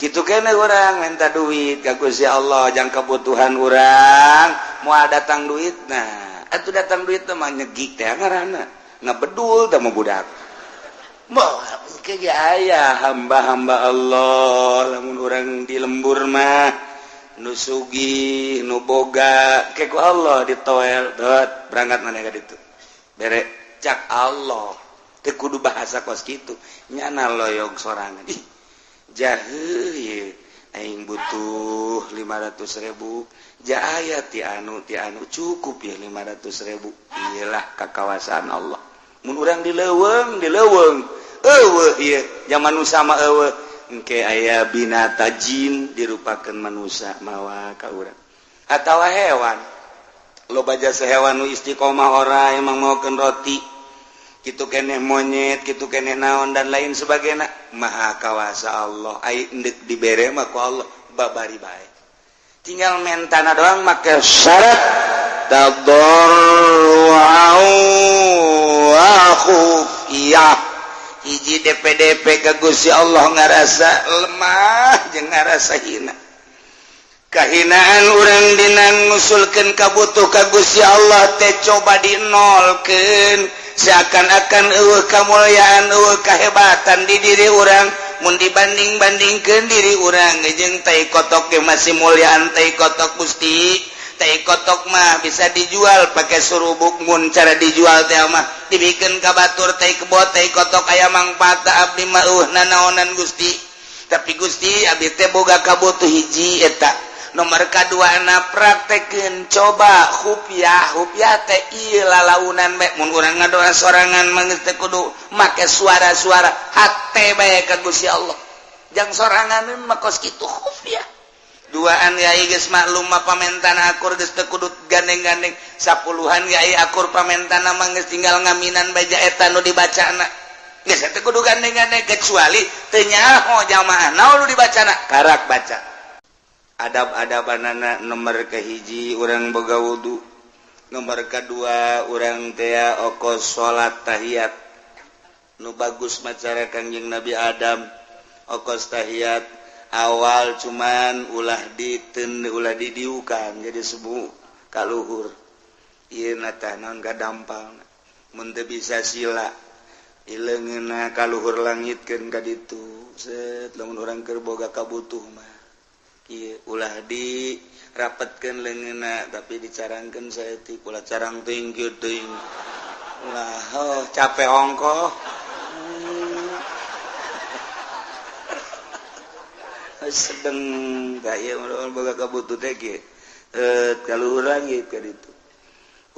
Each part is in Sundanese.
gitu kene orang minta duit ka Gusti Allah jang kebutuhan orang moal datang duit nah atuh datang duit mah nyegik teh ngaranna ngabedul teh mah budak moal ke aya hamba-hamba Allah lamun urang di lembur mah nu sugih nu boga ke ku Allah ditoel dot berangkat maneh ka ditu bere cak Allah teu kudu bahasa kos kitu nyana loyog sorangan ih jaheuh aing butuh 500.000 jaya ti anu cukup ya 500.000 iyalah kakawasan Allah mun urang dileuweung eueuh ieu zaman nu sama eueuh engke aya binata jin dirupakeun manusia mawa ka urang atawa hewan loba jasa hewan nu istiqomah ora emang maokeun roti kitu keneh monyet kitu keneh naon dan lain sebagainya maha kawasa Allah ai endek dibere mah ku Allah babari bae tinggal mentana doang make syarat tadarru'u wa khufiyah hiji DP ka Gusti Allah ngarasa lemah jeung ngarasa hina kahinaan urang dina ngusulkeun kabutuh ka Gusti Allah teh coba dinolkeun seakan-akan eueuh kamulyaan eueuh kahebatan di diri urang mun dibanding-bandingkeun diri urang jeung tai kotok ge masih mulyaan tai kotok Gusti tai kotok mah bisa dijual pakai surubuk mun cara dijual teh mah dibikeun ka batur tai kebot tai kotok aya mangpaat abdi mah nanaonan Gusti tapi Gusti abdi teh boga kabutuh hiji eta nomor kadua na praktekeun coba hupiah teh ieu lalaunan bae mun urang ngadoa sorangan manggeus teh kudu make suara-suara hate bae ka Gusti Allah jang soranganeun mah kos kitu hupiah duaan yai geus maklum mah pamentana akur geus teu kudu gandeng-gandeng sapuluhan yai akur pamentana mah geus tinggal ngaminan baja eta nu dibacana geus teu kudu gandeng-gandeng kecuali teu nyaho jamaah naon nu dibacana karak baca adab-adabanana nomor kahiji urang boga wudu nomor kedua urang teh okos salat tahiyat nu bagus macara Kangjeng Nabi Adam okos tahiyat awal cuman ulah didiukan jadi sebu kaluhur ieu tah naon gadampal mun teu bisa sila ileungeunna kaluhur langitkeun ka ditu set lamun urang keur boga kabutuh mah ulah dirapetkeun leungeunna tapi dicarangkeun saeutik ulah carang teuing kieu teuing ulah capek ongkoh sedeng ka ieu boga kabutuh teh kieu kaluhur langit ka ditu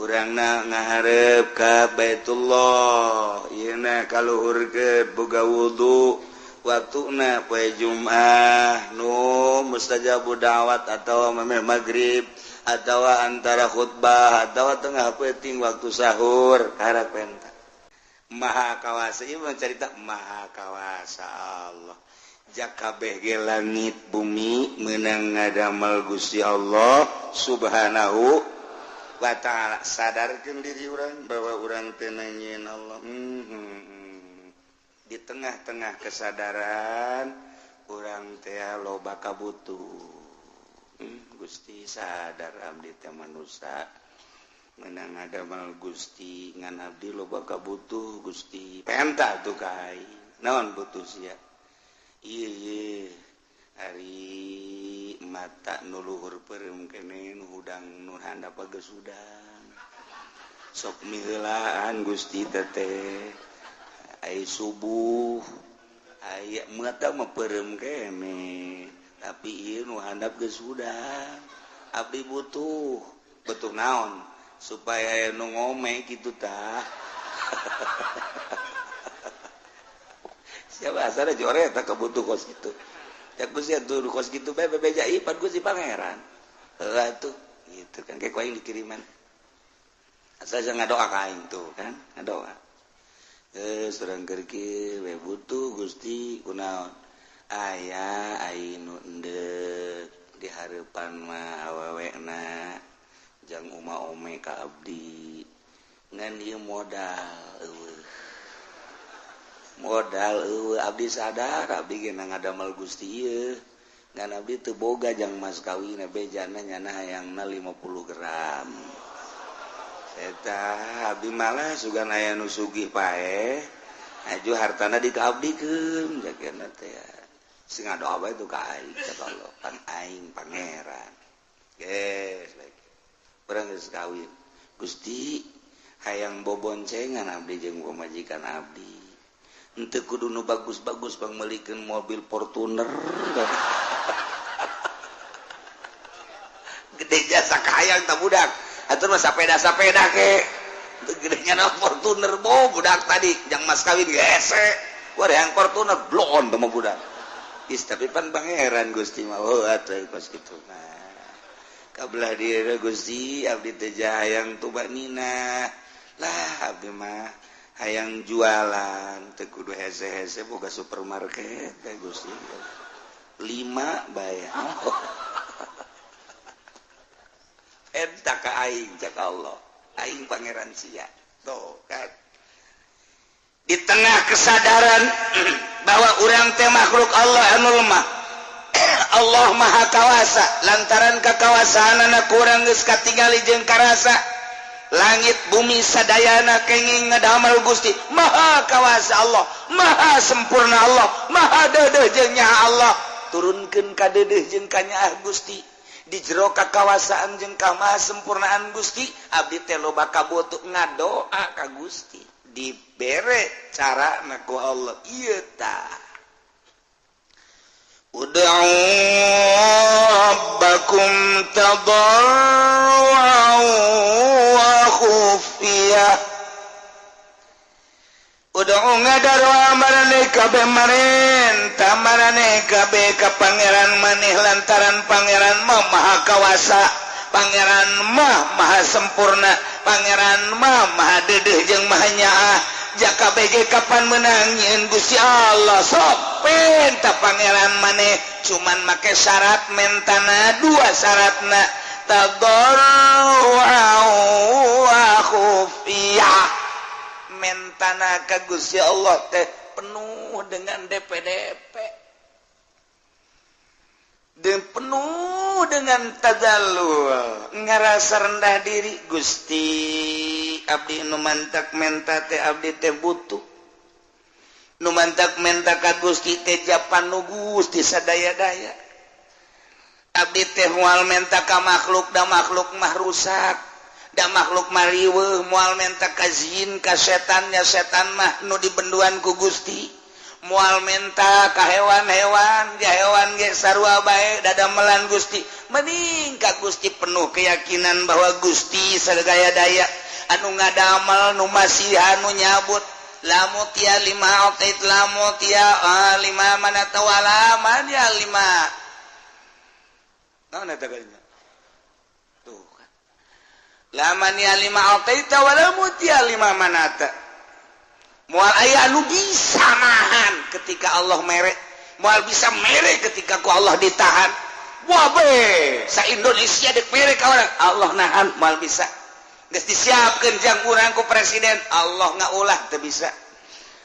urangna ngaharep ka Baitullah ieuna kaluhurkeun boga wudu waktuna poe Jumat nu mustajabud da'wat atau memeh maghrib atau antara khutbah atau tengah peuting waktu sahur karek penta maha kawasa ieu carita maha kawasa Allah jak kabeh ge langit bumi meunang ngadamel Gusti Allah subhanahu wa ta'ala sadarkeun diri urang bahwa urang teh nanyeun Allah di tengah-tengah kesadaran urang teh loba kabutuh Gusti sadar abdi teh manusia meunang ngadamal Gusti ngan abdi loba kabutuh Gusti penta tuh kai naon butuh sia ieu ari mata nu luhur peureum keneh nu hudang nu handap geus udang sok miheulaan Gusti teh ai subuh aya mata mah peureum kene tapi ieu nu handap geus udang abdi butuh naon supaya aya nu ngome kitu tah siapa asal jore eta kebutuh kos kitu cak Gusti atuh kos kitu bae bebeja ipan Gusti pangeran heuh atuh gitu kan kayak aing dikiriman asal ngadoa ka aing tuh kan ngadoa surang kerki we butuh Gusti kunaon aya ainu endek di hareupan mah awewena jang uma-ome ka abdi ngan ieu modal abdi sadar abdi ge ngadamel Gusti ieu Nabi itu boga jang mas kawin bejana nyana hayangna 50 gram eta abdi malah sugan aya nu sugih pae aju hartana dikaabdikeun jakeuna teh sing ngadoa bae itu ka aing cak Allah pan aing pangeran geus urang geus kawin Gusti hayang boboncengan abdi jeung pamajikan abdi henteu kudu nu bagus-bagus bang meulikeun mobil Fortuner gede jasa kahayang tak budak atur mah sapeda ke gedenya na Fortuner budak tadi jang mas kawin gese wah yang Fortuner blon sama budak tapi pan pangeran Gusti mah atuh pas kitu nah kabelah dia Gusti abdi teh hayang tuba nina lah abdi mah hayang jualan teu kudu hese-hese boga supermarket teh Gusti 5 bae eta ka aing cak Allah aing pangeran sia tuh kan di tengah kesadaran bahwa urang teh makhluk Allah anu lemah Allah maha kawasa lantaran kakawasaanna kurang geus katingali jeung karasa langit bumi sadayana kenging ngadamel Gusti maha kawasa Allah maha sempurna Allah maha deudeuh jeung nyaha Allah turunkeun ka deudeuh jeung ka nyaha Gusti di jero kakawasaan jeung kamasempurnaan Gusti abdi teh loba kabotu ngadoa ka Gusti dibere carana ku Allah ieu tah ud'u rabbakum tadarruan wa khufiyah ud'u ngadarwa marane kabeh marentah marane kabeh ka pangeran maneh lantaran pangeran mah maha kawasa pangeran mah maha sempurna pangeran mah maha deudeuh jeung maha nyaah jaka bege kapan menang nyeun Gusti Allah sok pentah pangeran maneh cuman make syarat mentana 2 syaratna tadarruan wa khufiyah mentana ka Gusti Allah teh penuh dengan DP dan penuh dengan tadallul ngarasa rendah diri Gusti abdi nu mantak menta teh abdi teh butuh nu mantak menta ka Gusti teh japan nu Gusti sadaya-daya abdi teh moal menta ka makhluk da makhluk mah rusak da makhluk mariweuh moal menta ka jin ka setannya setan mah nu dibenduan ku Gusti moal menta ka hewan-hewan ja hewan ge sarua bae dadamelan Gusti mending ka Gusti penuh keyakinan bahwa Gusti sadaya-daya anu ngadamel nu masihan nu nyabut lamut ya 5 autait lamut ya 5 manata wala man ya 5 naon eta kalinya tuh kan laman ya 5 autaita wala mut ya 5 manata moal aya anu bisa nahan ketika Allah mere moal bisa mere ketika ku Allah ditahan wah be sa Indonesia dek mere ka urang Allah nahan moal bisa geus disiapkeun jang urang ku presiden Allah ngaulah teu bisa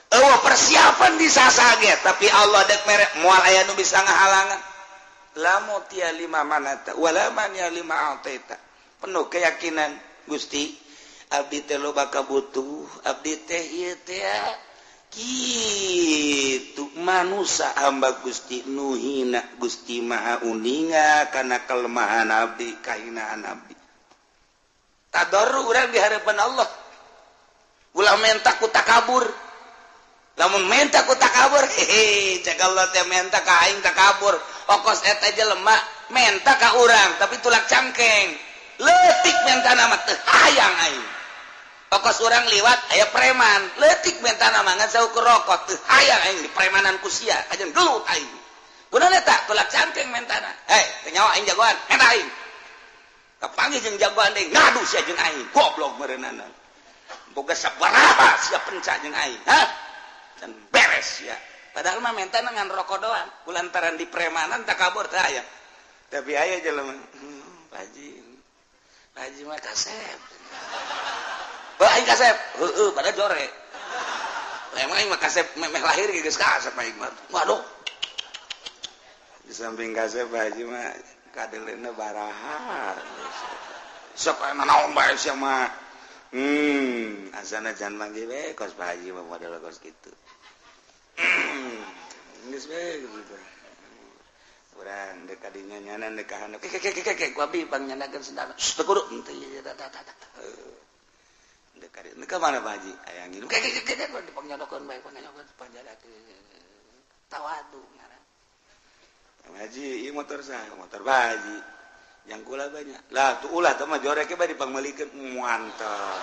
eueuh persiapan disasage tapi Allah dek mere moal aya nu bisa ngahalangan lamun tia 5 manata wala man ya 5 ataita penuh keyakinan Gusti abdi teh loba kabutuh abdi teh ieu teh kitu manusia hamba Gusti nu hina Gusti maha uninga kana kelemahan abdi kahinaan abdi tadarru urang di harapan Allah ulah menta ku takabur lamun menta ku takabur hehe cek Allah teh menta ka aing takabur okos eta jelema menta ka urang tapi tulak cangkeng leutik mentana mah teu hayang aing okos urang liwat aya preman leutik mentana mah ngan saukur rokok teu hayang aing di premanan ku sia ajeun gelut aing kunaon eta tulak cangkeng mentana teu nyawa aing jagoan eta aing kapanggih jeung jagoan deui ngadu sia jeung aing goblok meureunana boga sabaraha sia penca jeung aing dan beres ya padahal mah mentana ngan rokok doang kulantaran di premanan takabur teu hayang tapi aya jelema Haji mah kasep. Wah, aing kasep. Heeh, pada jore. Emang aing mah kasep meh lahir geus kasep aing mah. Waduh. di samping kasep Haji mah kadelena baraha sok naon bae sia mah asana jangan manggil we kos Pak Haji mah model kos kitu geus we gitu urang dek kadinya nyanan dek kahana ke ku abi bang nyanakeun sendana teu kudu teu dek kadi ka mana Pak Haji aya ngilu ke dipangnyodokkeun bae pangnyodokkeun panjadakeun tawadu ngaran Haji ieu motor saha motor Pak Haji yang kula banyak lah tuh ulah teh mah joreke bae dipangmelikeun mantap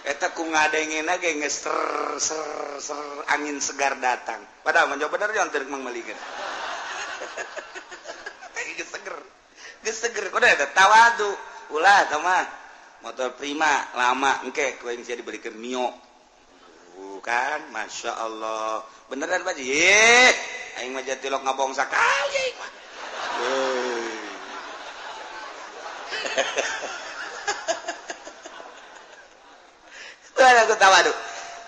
eta ku ngadengena ge geus ser angin segar datang padahal mah bener jangan teu mangmelikeun geus seger kudu eta tawadu ulah teh mah motor prima lama engke ku aing sia dibelikeun Mio bukan Masya Allah beneran Pak Haji aing mah jatilok ngabong sakali aing mah tawadu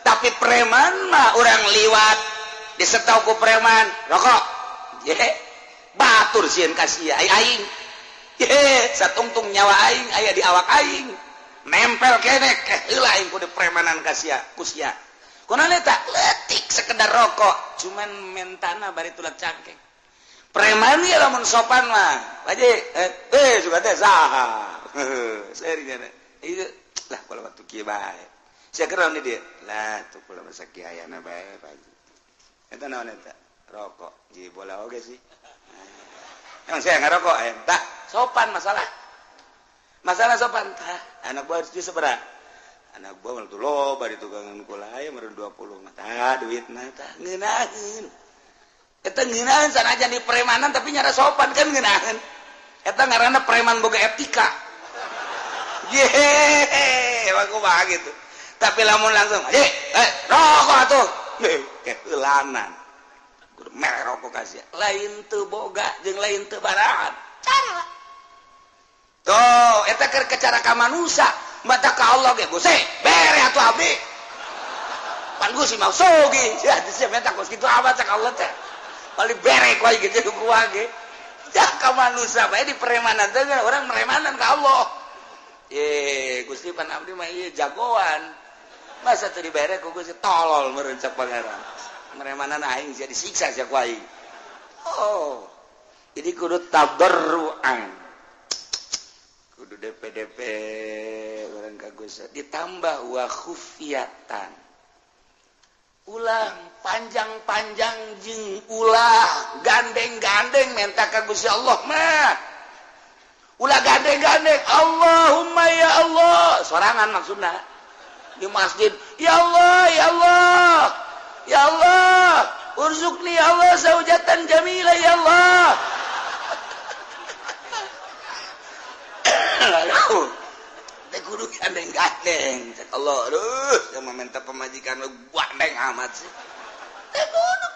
tapi preman mah orang liwat disetau ku preman rokok batur sieun kasih aing satungtung nyawa aing aya di awak aing nempel kene heula aing ku di premanan kasih kusia kunaon eta leutik sekedar rokok cuman mentana bari tulak cangkeng preman ieu lamun sopan mah Haji suka teh saha serius ieu lah kalau waktu kieu bae sia keur di dieu lah tuh kula mah sakiayana bae Pak Haji eta naon eta rokok ji bola oge sih emang saya ngarokok tah sopan masalah sopan tah anak buah di sabaraha anak buah tuh loba di tugangan kula aya meureun 20 mah tah duitna tah ngeunaheun eta ngeunaheun sanajan di premanan tapi nyara sopan kan ngeunaheun eta ngaranna preman boga etika aku mah gitu tapi lamun langsung rokok atuh keulanan kudu mere rokok kasih lain teu boga jeung lain teu barahan cara tuh eta keur cara ka manusia mata ka Allah ge Gusti bere atuh abdi pan Gusti mau sogi sia siap eta kos kitu abad cak Allah teh paling bere ku aya gitu ku ge jah ka manusia bae di peremanan teh orang meremanan ka Allah Gusti pan abdi mah ieu jagoan masa teu dibere ku Gusti tolol meureun cak pangeran meremanan aing sia disiksa sia ku aing jadi kudu tadarruan kudu DP urang ka Gusti ditambah wa khufiyatan ulah panjang-panjang jeung ulah gandeng-gandeng minta ka Gusti Allah mah ulah gandeng-gandeng Allahumma ya Allah sorangan maksudna di masjid ya Allah ya Allah ya Allah urzuqni ya Allah zaujatan jamilah ya Allah teh kudu gandeng-gandeng cek Allah aduh sama minta pemajikan gandeng amat sih teh kudu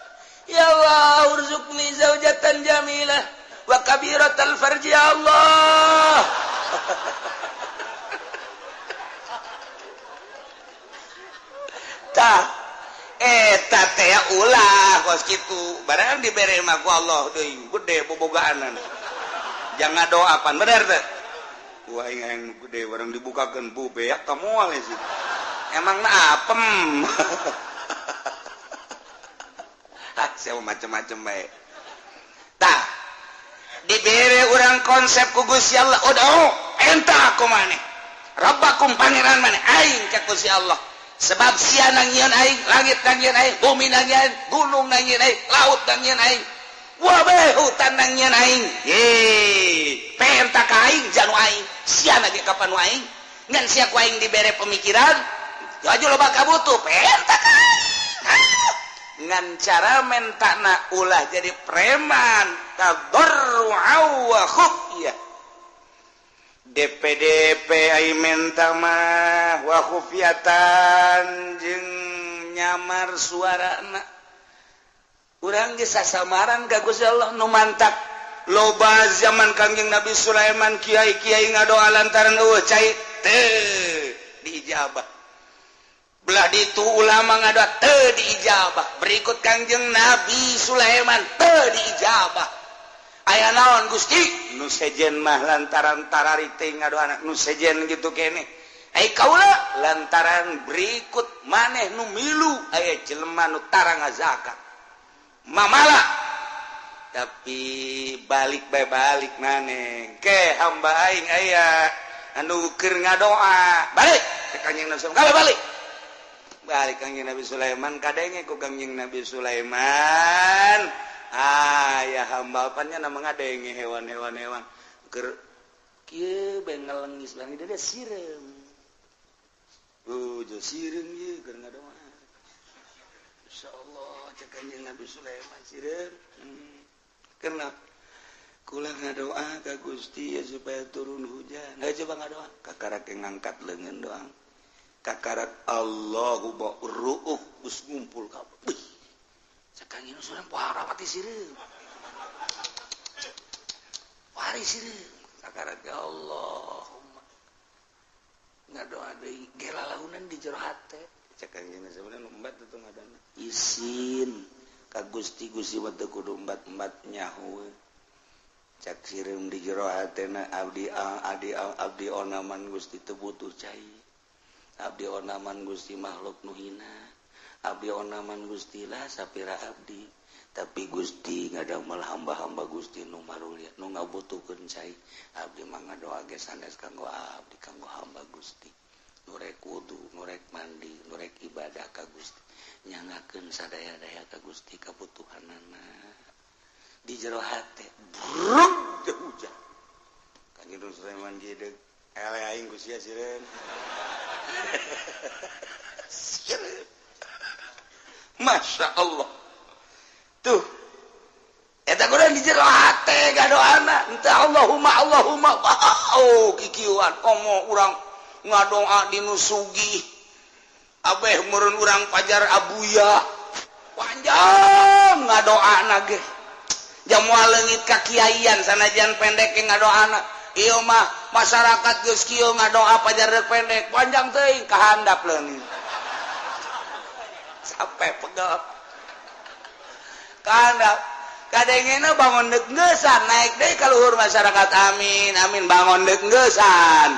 ya Allah urzuqni zaujatan jamilah wa kabiratal farji ya Allah tah eta teh ulah kos kitu barang dibere mah ku Allah deui gede bobogaanan jangan doapan bener teh wah yang gede barang dibukakeun bu beak ka moal sih emang na apem sia macam-macam bae tah dibere urang konsep ku Gusti Allah udau enta aku maneh rabbakum pangeran maneh aing ka Gusti Allah sebab sia nangieun aing langit nangieun aing bumi nangieun gunung nangieun aing laut nangieun aing wabeh hutan nangieun aing penta ka aing janu aing sia na ge kapan aing ngan sia ku aing dibere pemikiran aju loba kabutuh penta ka aing ngan cara mentana ulah jadi preman tadarru'u wa khufyah DPDP ai menta mah wa khufyatan jeung nyamar suarana urang ge sasamaran ka Gusti Allah nu mantap loba zaman Kangjeng Nabi Sulaiman kiai-kiai ngadoa lantaran eueuh cai teu diijabah belah ditu ulama ngadoa teu diijabah berikut Kangjeng Nabi Sulaiman teu diijabah aya naon Gusti nu sejen mah lantaran tarari teh ngadoa nu sejen gitu kene ai kaula lantaran berikut maneh nu milu aya jelema nu tara ngazakat mamala tapi balik bae balik maneh ke hamba aing aya anu keur ngadoa balik ke Kanjeng Nabi Sulaiman balik Kanjeng Nabi Sulaiman kadenge ku Kanjeng Nabi Sulaiman ya hamba-hambanya nama ngadenge hewan-hewan keur kieu bengel leungis bang dia sireum jo sireum ieu keur ngadoa insyaallah cek Kanjeng Nabi Sulaiman sireum kenapa kula ngadoa ka Gusti ya supaya turun hujan coba ngadoa kakarak ngangkat leungeun doang kakarak Allahu ba ruuh geus ngumpul kabeh Kanjeng Sulaiman pohara pati sireum wari sireum kakarak ya Allahumma ngadoa deui gelalaunan di jero hate cek Kanjeng Sulaiman umbat itu ngadana isin ka Gusti mah teu kudu umbat-umbat nyaho cak sireum di jero hatena abdi onaman Gusti teu butuh cai abdi onaman Gusti makhluk nu hina abdi onaman Gusti lah sapira abdi tapi Gusti ngadamel hamba-hamba Gusti nu marulia nu ngabutuhkeun cai abdi mah ngadoa ge sanes kanggo abdi kanggo hamba Gusti nu rek wudu nu rek mandi nu rek ibadah ka Gusti nyangakeun sadaya-daya ka Gusti kabutuhanana di jero hate bruk teu hujan Kanjeng Sulaiman gideug ele aing ku sia sireun Masya Allah tuh eta kudu di jero hate gadoana entah Allahumma kikieuan komo urang ngadoa dinu sugih abeh meureun urang pajar abuya panjang ngadoana ge jamual leungit ka kiaian sanajan pendek ge ngadoana ieu mah masyarakat geus kieu ngadoa pajar rek pendek panjang teuing kahandap leungit sampai pegel kahandap kadengena bangun deuk ngeusan naik deui ka luhur masyarakat amin amin bangun deuk ngeusan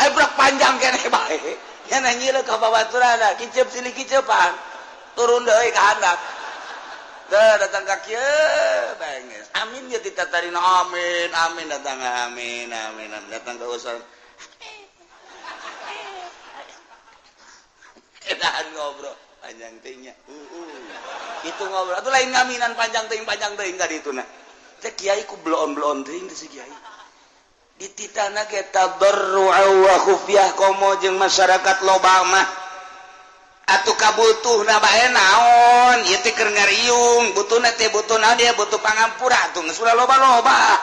brek panjang kene bae nya nanyieun ka babaturan kicep silih kicepan turun deui ka handap teu datang ka kieu benges amin ya ditatarina amin datang amin datang ka usul edan ngobrol panjang teuing nya kitu ngobrol atuh lain ngaminan panjang teuing ka dituna teh kiai ku bloon teuing teh si kiai dititana ge tadarru'a wa khufyah komo jeung masyarakat loba mah atuh kabutuhna bae naon ieu teh keur ngariung butuhna teh butuh naon dia butuh pangampura atuh geus ulah loba-loba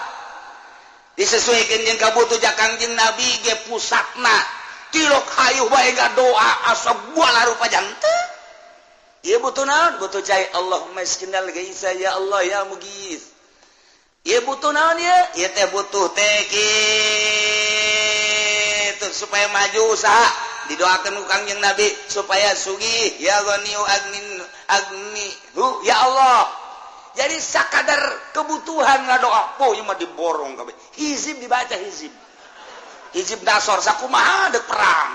disesuaikeun jeung kabutuh Kanjeng Nabi ge pusatna tilok hayuh bae ngadoa asa buala rupa janteu ieu butuh naon butuh cai Allahumma isqinal ghaitha ya Allah ya mughith ieu butuh naon ieu teh butuh teh kitu supaya maju usaha didoakeun ku Kanjeng Nabi supaya sugih ya ghaniyu agnihu ya Allah jadi sakadar kebutuhan ngadoa po ieu mah diborong kabeh hizib dibaca hizib dasor sakumaha deuk perang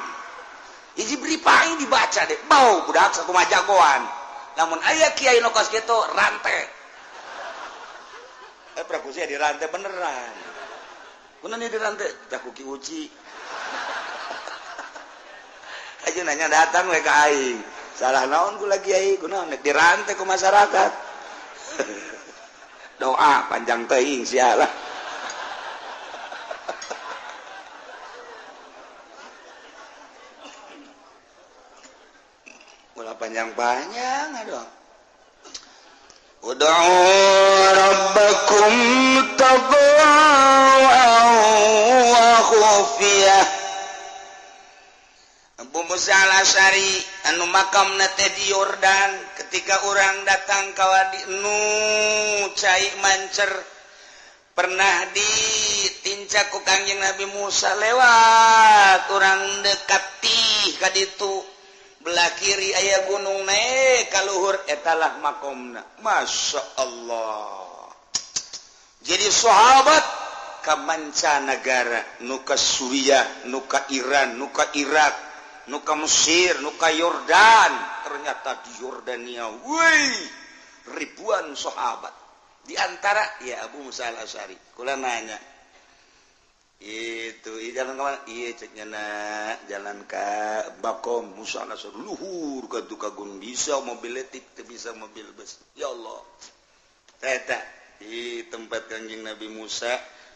hizib ripai dibaca deh bau budak sakumaha jagoan namun aya kiai nu kos kitu rantai prakusia dirantai beneran kunaon dirantai dah ku Ki Uci aja nanya datang we ka aing salah naon kula kiai kunaon dirantai ku masyarakat doa panjang teuing sia lah ulah panjang-panjang aduh ud'u rabbakum tadarru'an wa khufyah Abu Musa al-Asy'ari anu makamna teh di Yordan ketika orang datang ka wadi nu cai mancer pernah ditincak ku Kanjeng Nabi Musa lewat orang dekat ti putih ka ditu belah kiri aya gunung naik ka luhur etalah makomna. Masya Allah. Jadi sahabat ka mancanagara nu ka Suriah, nu ka Iran, nu ka Irak, nu ka Mesir, nu ka Yordan. Ternyata di Yordania, woi, ribuan sahabat. Di antara ya Abu Musa al-Asy'ari. Kula nanya, itu jalan ke mana? Iya ceknya jalan ke Bakom Musa al-Asy'ari luhur ka gunung bisa mobil letik teu bisa mobil bus. Ya Allah. Eta di tempat Kanjeng Nabi Musa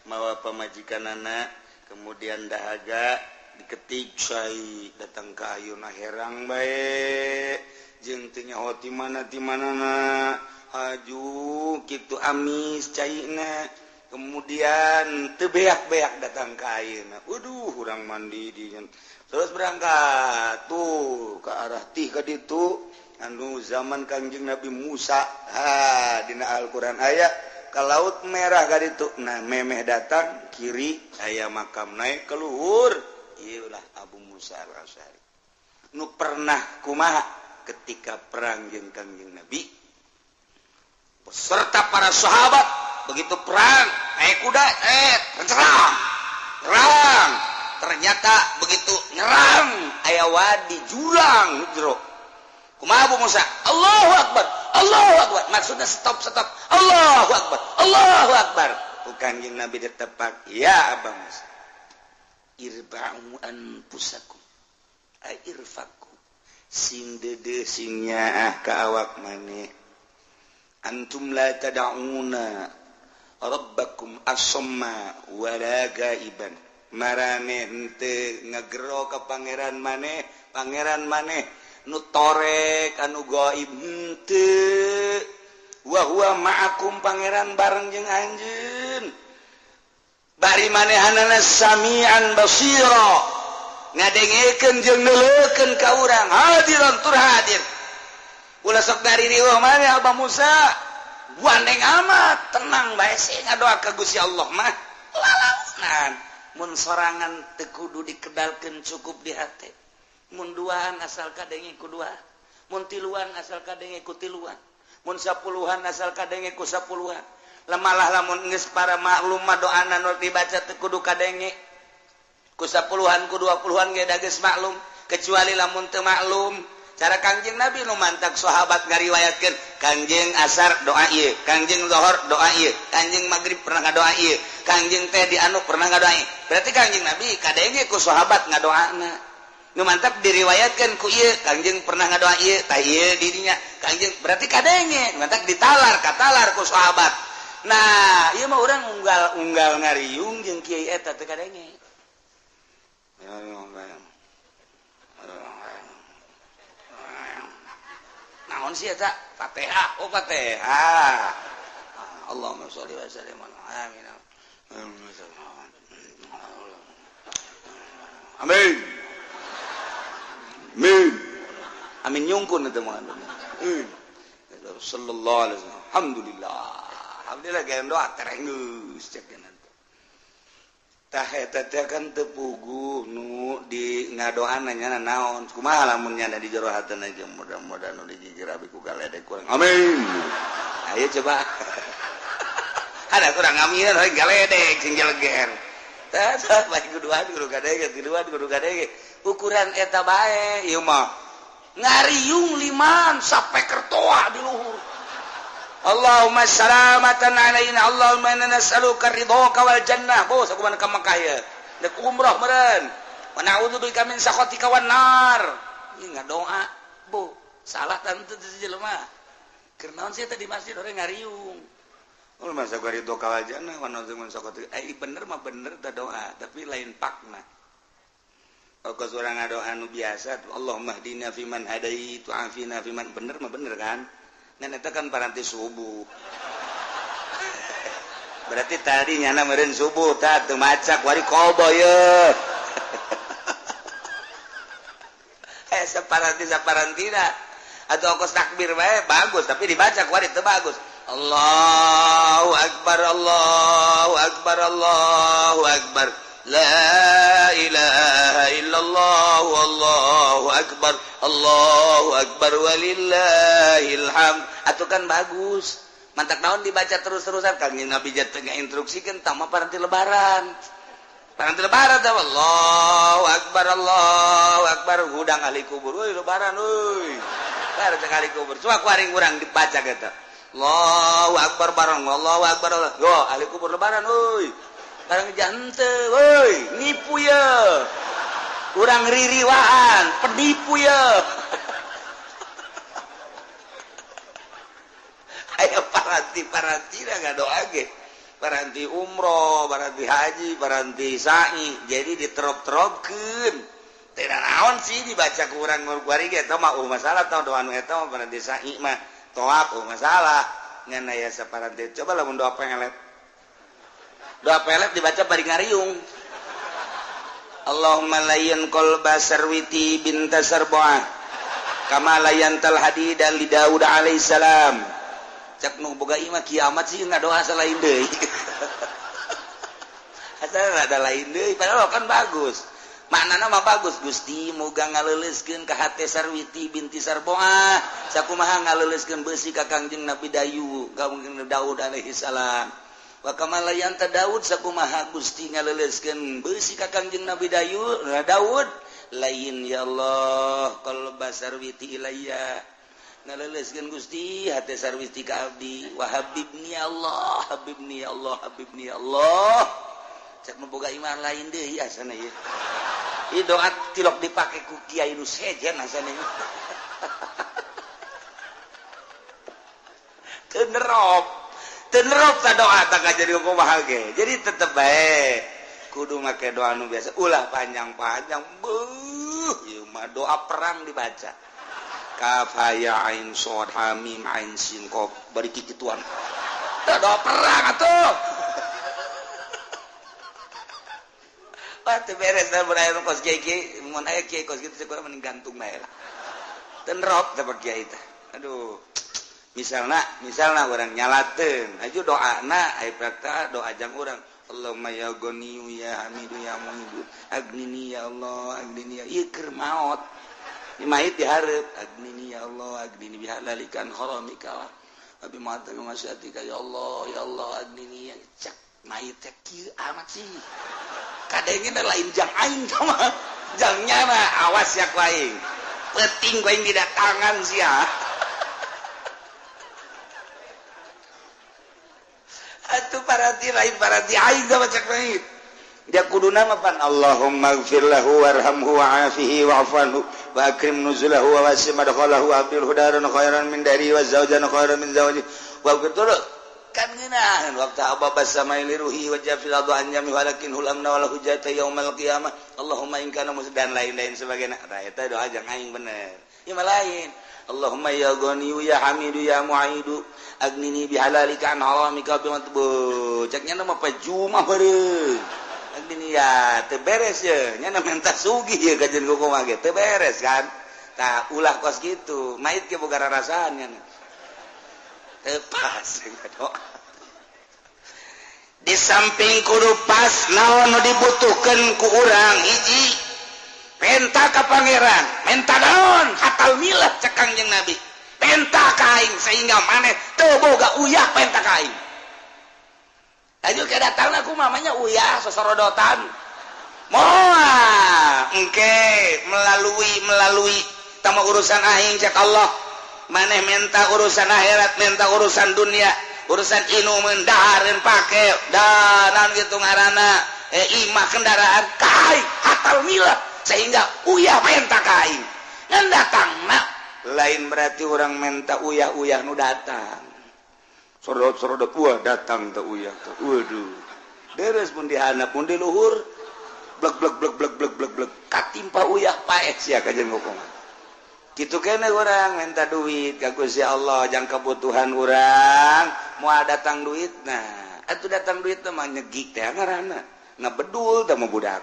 mawa pamajikanana kemudian dahaga diketik cai datang ke ayeuna herang bae jeung teu nyaho ti manana haju kitu amis caina kemudian teu beak-beak datang ka ayeuna. Waduh urang mandi di terus berangkat tuh ke arah tih ka ditu anu zaman Kanjeng Nabi Musa dina Al-Qur'an aya ka laut merah ka ditu. Nah memeh datang kiri aya makam naik ke luhur ieu ulah Abu Musa al-Asy'ari nu pernah kumaha ketika perang jeung Kanjeng Nabi beserta para sahabat begitu perang naik kuda nyerang ternyata begitu nyerang aya wadi jurang jero kumaha Abu Musa Allahu Akbar maksudnya stop Allahu Akbar Kanjeng Nabi ditepak ya Abu Musa irba'u anfusakum irfaku sing dede sing nyaah ka awak maneh antum la tad'una rabbakum asamma wala gaiban marane henteu ngagero ka pangeran maneh nu torek anu gaib henteu wa huwa ma'akum pangeran bareng jeung anjeun bari manehanana samian basira ngadengekeun jeung neuleukeun ka urang hadiran tur hadir ulah sok dari riweuh maneh Abu Musa buandeng amat tenang bae sih ngadoa ka Gusti Allah mah lalaunan mun sorangan teu kudu dikedalkeun cukup di hate mun duaan asal kadenge ku duaan mun tiluan asal kadenge ku tiluan mun sapuluhan asal kadenge ku sapuluhan lamalah lamun geus para maklum mah doana nu dibaca teu kudu kadenge ku sapuluhan ku 20-an ge da geus maklum kecuali lamun teu maklum cara Kangjeng Nabi nu mantak sahabat ngariwayatkeun Kangjeng asar doa ieu Kangjeng zuhur doa ieu Kangjeng magrib pernah ngadoa ieu Kangjeng teh di anu pernah ngadoa ieu berarti Kangjeng Nabi kadenge ku sahabat ngadoana nu mantap diriwayatkeun ku ieu Kangjeng pernah ngadoa ieu tah ieu dirinya Kangjeng berarti kadenge mantap ditalar katalar ku sahabat. Nah ieu mah urang unggal ngariung jeung kiai eta teh kadenge naon sih eta Fatihah Fatihah Allahumma sholli wa sallim amin amin amin nyungkun eta mah sallallahu alaihi wasallam alhamdulillah gaya doa terenggeus cek tah eta teh kan teu puguh nu di ngadoan nya naon kumaha lamun nya di jero hatena jeung mudah-mudahan nu dijijir abi ku galedek kurang amin ayo coba ada kurang amin we galedek sing jeleger tah bae kuduan kudu gadege ukuran eta bae ieu mah ngariung liman sampai kertoa di luhur Allahumma salamatan alaina Allahumma inna nas'aluka ridhaka wal jannah bos aku mana ka Makkah ya dek umrah meureun wa na'udzubika min sakhatika wan nar ieu ngadoa bo salah tante teh jelema keur naon sih tadi masjid orang ngariung ul masa ridhaka wal jannah wa na'udzubika min sakhatika bener mah bener teh doa tapi lain pakna kok urang ngadoa anu biasa Allahumma hdina fiman hadait wa afina fiman bener mah bener kan dan itu kan paranti subuh berarti tadi nyana meureun subuh tah teu macak wari kobo ye saparantina atau ongkos takbir bae bagus tapi dibaca wari teu bagus Allahu akbar La ilaha illallah Allahu akbar walillahil hamd. Atuh kan bagus. Mantak naon dibaca terus-terusan Kangjeng Nabi jatuh instruksikan tama paranti lebaran. Paranti lebaran tah Allahu akbar hudang ahli kubur euy lebaran euy. Bar teh ahli kubur. Coba kuaring urang dibaca kita. Allahu akbar bareng Allahu akbar. Yo ahli kubur lebaran euy. Barang jante euy nipu ya. Urang ririwaan, penipu ya. Ayo paranti ngadoa ge. Paranti umroh, paranti haji, paranti sa'i. Jadi diterop-teropkeun. Teu naon sih dibaca ku urang kuari ge eta mah masalah tah doa nu eta mah paranti sa'i mah toab masalah. Ngan aya saparanti. Coba lamun doa pelet. Doa pelet dibaca bari ngariung. Allahumma layyan qalba sarwiti binta sarboah kama layyantal hadida li Daud alaihissalam. Cak nu boga imah kiamat sih ngadoa salain deui. Asal ada lain deui padahal kan bagus. Maknana mah bagus Gusti muga ngaleuleskeun ka hate Sarwiti binti Sarboah sakumaha ngaleuleskeun beusi ka Kangjeng Nabi Kangjeng Daud alaihissalam. Wa kama layanta Daud sakumaha Gusti ngaleuleskeun beusi ka Kangjeng Nabi Daud lain ya Allah qalba Sarwiti ilayya ngaleuleskeun Gusti hate Sarwiti ka abdi wa habibni Allah habibni Allah habibni Allah cek boga iman lain deui asana ieu ieu doa tilok dipake ku kiai nu sejen asana ieu teu nerop ta doa tak jadi kumaha ge jadi tetep bae kudu make doa nu biasa ulah panjang-panjang beuh ieu mah doa perang dibaca kaf ya ain shad ha mim ain sin qaf bari kikituan doa perang atuh teu beres da beres kos kiai mun aya kiai kos kitu kurang mending gantung bae lah teu nerop da kiai teh aduh misalna orang nyalateun aju doana aya praktek doa jang urang Allahumma ya ghaniyu ya hamidu ya muhibu agnini ya Allah agnini ya ieu keur maot imait dihareup agnini ya Allah agnini bihalalikan haramika wa bi ma'atika masyatika ya Allah agnini ya cak mait teh kieu amat sih kadenge lain jang aing mah jangnya mah awas ya ku aing penting ku aing didatangan sia atuh paranti lain paranti aing sama cek lain dia kudu nama pan Allahumma ighfir lahu warhamhu wa'afihi wa'fu wa akrim nuzulahu wa wasi' madkhalahu wa abdil hudaran khairan min dari wa zawjan khairan min zawji wa betul kan ngeunaheun waktu ababas samai liruhi wa jafil adu anjami walakin hulamna wala hujata yaumal qiyamah Allahumma in kana musdan lain-lain sebagainya eta doa jang aing bener ieu mah lain Allahumma ya ghaniyu ya hamidu ya mu'idu agnini bihalalika an haramika bimatbu ceknya nama pajumah beureung agnini ya teu beres ye nya minta sugih ye kajen kumaha ge teu beres kan tah ulah kos kitu mait ge boga rarasaan nya teu pas doa di samping kudu pas naon nu dibutuhkeun ku urang hiji penta ka pangeran menta naon hatal milah cek Kangjeng Nabi penta kaing sehingga maneh teu boga uyah penta kaing aju ke datangna ku mamanya uyah sosorodotan moal engke melalui tama urusan aing cek Allah maneh menta urusan akhirat menta urusan dunia urusan inu mendahareun pake danan gitu ngaranna imah kendaraan kaing hatal milah sehingga uyah penta kaing ngan datangna lain berarti orang menta uyah-uyah nu datang sorodot uyah datang teh uyah teh waduh beres pun dihandap pun di luhur blek katimpa uyah paet sia kajen ngomong kitu kene urang minta duit ka Gusti Allah jang kebutuhan urang moal datang duit nah atuh datang duit teh mah nyegik teh ngaranna ngabedul teh mah budak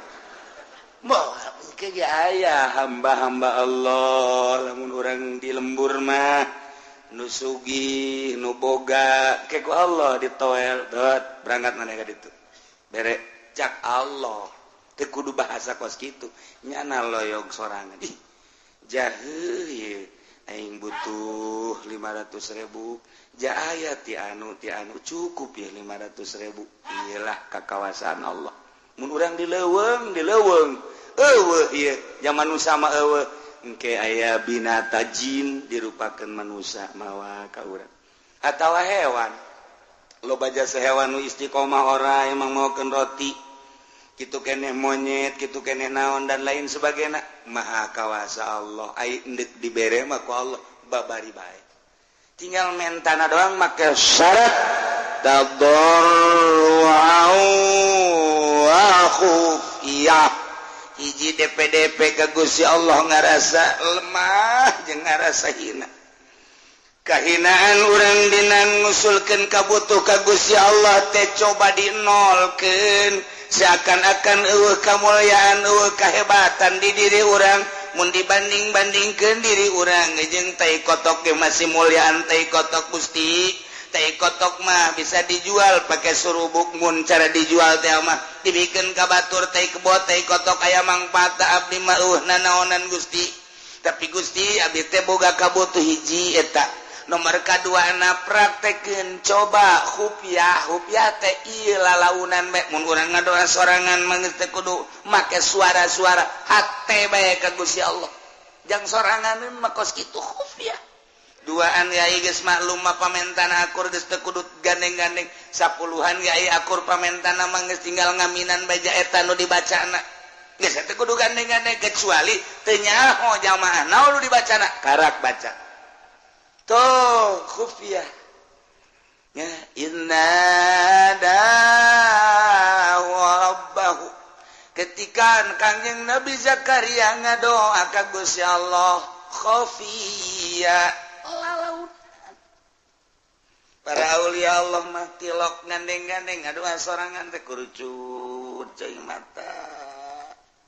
moal ge aya hamba-hamba Allah lamun urang di lembur mah nu sugih nu boga ke ku Allah ditoel dot berangkat maneh ka ditu bere cak Allah kudu bahasa kos gitu nyana loyog sorangan jahe aing butuh 500.000 jaya ti anu cukup ya 500.000 iyalah kekawasan Allah mun urang dileuweung ieu zaman nu sama eueuh engke aya binata jin dirupakeun manusia mawa ka urang atawa hewan loba jasa hewan nu istiqomah ora emang maokeun roti kitu keneh monyet kitu keneh naon dan lain sebagainya maha kawasa Allah ai endek dibere mah ku Allah babari bae tinggal mentana doang make syarat tadarru'u wa khufiyah hiji DPDP ka Gusti Allah ngarasa lemah jeung ngarasa hina kahinaan urang dina ngusulkeun kabutuh ka Gusti Allah teh coba dinolkeun seakan-akan eueuh kamulyaan eueuh kahebatan di diri urang mun dibanding-bandingkeun diri urang jeung tai kotok ge masih mulyaan tai kotok Gusti tai kotok mah bisa dijual pakai surubuk mun cara dijual teh mah dibikeun ka batur tai kebot tai kotok aya mangpaatna abdi mah nanaonan Gusti tapi Gusti abdi teh boga kabutuh hiji eta nomor kadua na praktekeun coba hupyah teh ieu lalaunan bae mun urang ngadoa sorangan mah geus teh kudu make suara-suara hate bae ka Gusti Allah jang soranganeun mah kos kitu hupyah duaan yai geus maklum mah pamentana akur geus teu kudu gandeng-gandeng sapuluhan yai akur pamentana mah geus tinggal ngaminan baja eta nu dibacana geus teh kudu gandeng-gandeng kecuali teu nyaho jamaah naon nu dibacana karak baca toh khufiyah ya inna rabbahu ketika Kangjeng Nabi Zakaria ngadoa ka Gusti Allah khufiyah lalaunan para aulia Allah mah tilok gandeng-gandeng ngadoa sorangan teh kurucut cai mata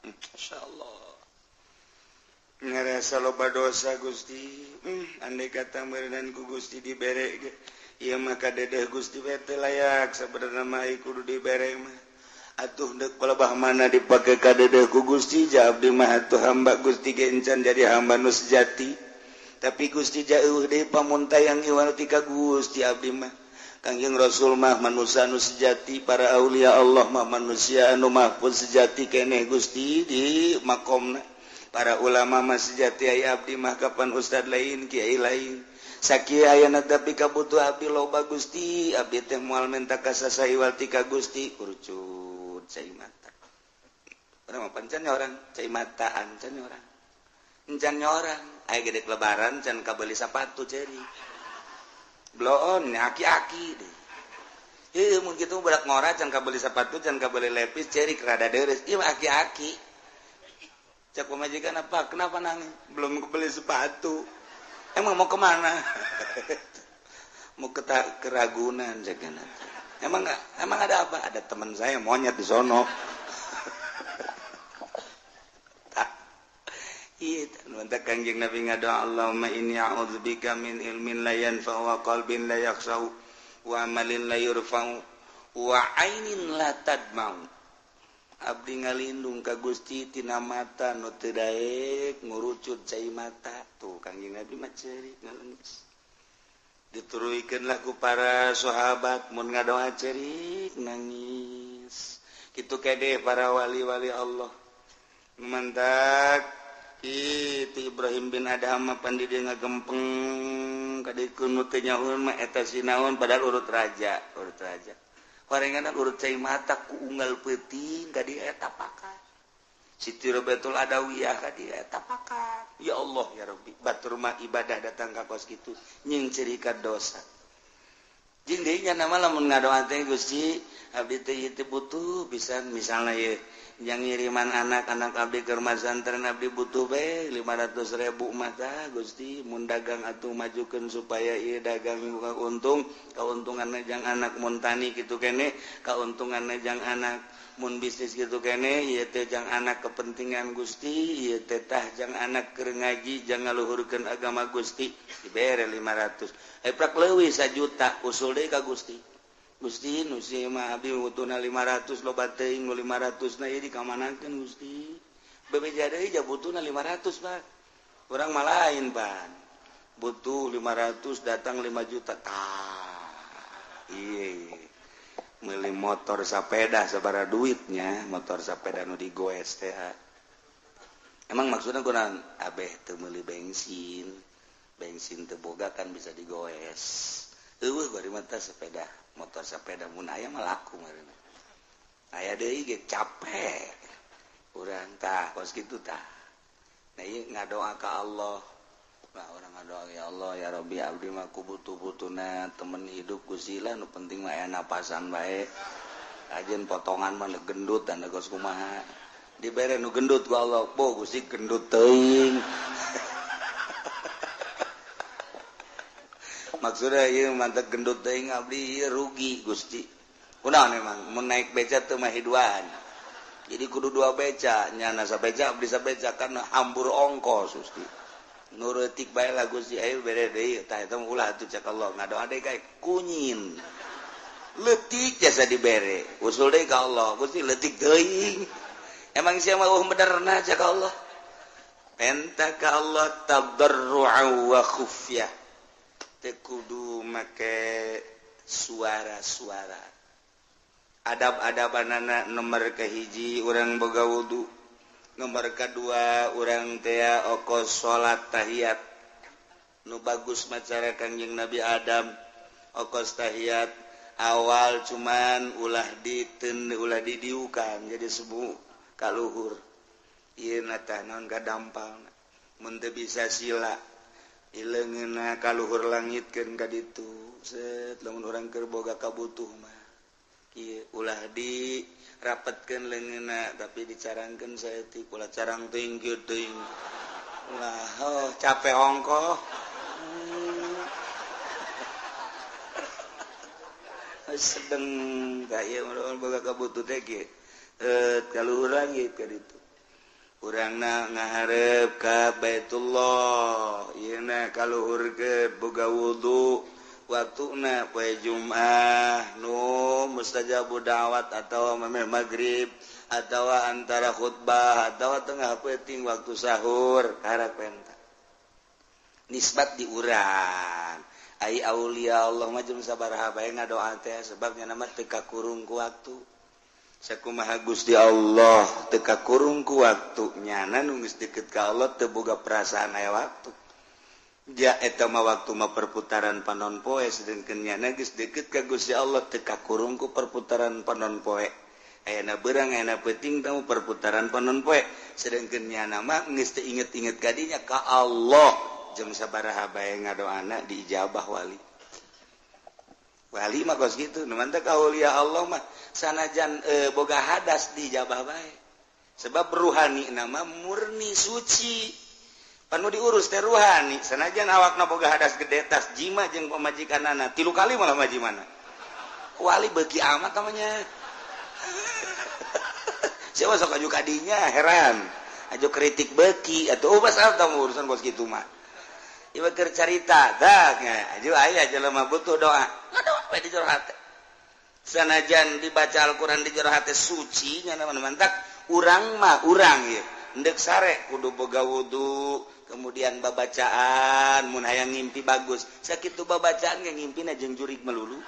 insyaallah ngarasa loba dosa Gusti andai kata meureunnan ku Gusti dibere ge ieu mah kadedeh Gusti we teh layak sabenerna mah kudu dibere mah atuh deuk pelebah mana dipake kadedeh ku Gusti ja abdi mah atuh hamba Gusti ge encan jadi hamba nu sejati tapi Gusti ja eueuh deui pamuntayang ieu ti ka Gusti abdi mah Kangjeng Rasul mah manusia nu sejati para aulia Allah mah manusia anu mahfuz sejati keneh Gusti di makomna para ulama mah sejati aya abdi mah kapan ustad lain kiai lain sakieu ayana tapi kabutuh abdi loba Gusti abdi teh moal menta kasasaiwal ti ka Gusti kurucut cai mata urang mah pancan orang cai mataan can orang encan orang aya gede lebaran can kabeuli sapatu ceri bloon aki-aki deh ieu mun kitu budak ngora can kabeuli sapatu can kabeuli lepis ceri rada deres ieu aki-aki cak pemajikan apa? Kenapa nangis? Belum kebeli sepatu. Emang mau kemana? Mau ke Ragunan jagan. Emang ada apa? Ada teman saya monyet di sono. Iya, nanti Kangjeng Nabi ngadoa Allahumma inni a'udzubika min ilmin la yanfa'u wa qalbin la yakhsha'u wa amalin la yurfa'u wa ainin la tadma'u. Abdi ngalindung ka Gusti tina mata nu teu daek ngurucut cai mata tuh Kangjeng Nabi mah ceurik ngaleungis dituruykeunlah ku para sahabat mun ngadoa ceurik nangis kitu kede para wali-wali Allah mantak itu Ibrahim bin Adham pandi dia ngagempeng kadikeun nu teu nyahoeun mah eta sinaon padahal urut raja parenganan urut cai mata ku unggal peuting ka di eta pakat Siti Robatul Adawiyah ka di eta pakat ya Allah ya Rabbi batur mah ibadah datang ka kos kitu nying cerika dosa jeung deui nya nama lamun ngadoa teh Gusti abdi teh butuh bisa misalna ye yang ngiriman anak-anak abdi keur masantren abdi butuh bae 500.000 mah tah Gusti mun dagang atuh majukeun supaya ieu dagang buka untung kauntunganna jang anak mun tani kitu keneh kauntunganna jang anak mun bisnis kitu keneh ieu teh jang anak kepentingan Gusti ieu teh tah jang anak keur ngaji jang ngaluhurkeun agama Gusti dibere 500 prak leuwih 1 juta usul deui ka Gusti Gusti nu si mah abdi butuhna 500 loba teuing nu 500 na ieu dikamanakeun Gusti bebeja deui ja butuhna 500 Pak urang mah lain Pak butuh 500 datang 5 juta tah ieu meuli motor sapeda sabaraha duitnya motor sapeda nu digoes teh emang maksudna kunaon abeh teu meuli bensin teu boga kan bisa digoes eueuh bari mah sepeda motor sepeda mun aya mah laku marina aya deui ge capek urang tah kos kitu tah nah ieu ngadoa ka Allah nah urang ngadoa ya Allah ya Rabbi abdi mah kubutuh-butuhna temen hidup Gusti lah nu penting mah aya napasan bae ajeun potongan mah gendut dan geus kumaha dibere nu gendut ku Allah po Gusti gendut teuing maksudnya ieu mantep gendut teuing abdi ieu rugi Gusti. Kunaon emang mun naik beca teu mah hiduan. Jadi kudu 2 beca, nya na sabeca abdi sabeca kana hambur ongkos Gusti. Nu reutik bae lah Gusti aya bere deui tah eta ulah atuh cak Allah ngadoa deui kae kunyin. Leutik jasa dibere. Usul deui ka Allah, Gusti leutik teuing. Emang sia mah benerna cak Allah. Enta ka Allah tadarru'an wa khufyah. Kudu make suara-suara adab-adabanana nomor kahiji urang boga wudu nomor kedua urang teh okos salat tahiyat nu bagus macara Kangjeng Nabi Adam okos tahiyat awal cuman ulah didiukan jadi subuh kaluhur ieu tah naon kadampal mun teu bisa sila ileungeunna kaluhur langitkeun ka ditu set lamun urang keur boga kabutuh mah kieu ulah dirapetkeun leungeunna tapi dicarangkeun saeutik ulah carang teuing kieu teuing ulah capek ongkoh sedeng ka ieu boga kabutuh teh kieu kaluhur langit ka ditu urangna ngaharep ka Baitullah yeuna kaluhurkeun boga wudu waktuna poe Jumat nu mustajabud da'wat atawa memeh magrib atawa antara khutbah atawa tengah peuting waktu sahur karepenta nisbat di urang ai aulia Allah mah jeung sabaraha bae ngadoa teh sebabnya nama teu kakurung ku waktu sakumaha Gusti Allah teu kakurung ku waktu nyana nu geus deukeut ka Allah teu boga perasaan aya waktu ja eta mah waktu mah perputaran panon poe sedengkeun nyana geus deukeut ka Gusti Allah teu kakurung ku perputaran panon poe ayana beurang ayana peuting tamu perputaran panon poe sedengkeun nyana mah geus teu inget-inget ka dinya ka Allah jeung sabaraha bae ngadoana diijabah wali mah kos gitu nu mantep kaulia Allah mah sanajan boga hadas dijabah bae sebab ruhani nama murni suci panu diurus teh ruhani sanajan awakna boga hadas gede tas jima jeung pamajikanana 3 kali malah majimana wali beuki amat namanya siapa sok aju kadinya heran aju kritik beuki atuh pasal tamu urusan kos kitu mah ieu keur carita dah aju aya jelema butuh doa ngadoa we di jero hate sanajan dibaca Al-Qur'an di jero hate suci nya mantap urang mah urang ieu endek sare kudu boga wudu kemudian babacaan mun hayang ngimpi bagus sakitu babacaan ge ngimpina jeung jurig melulu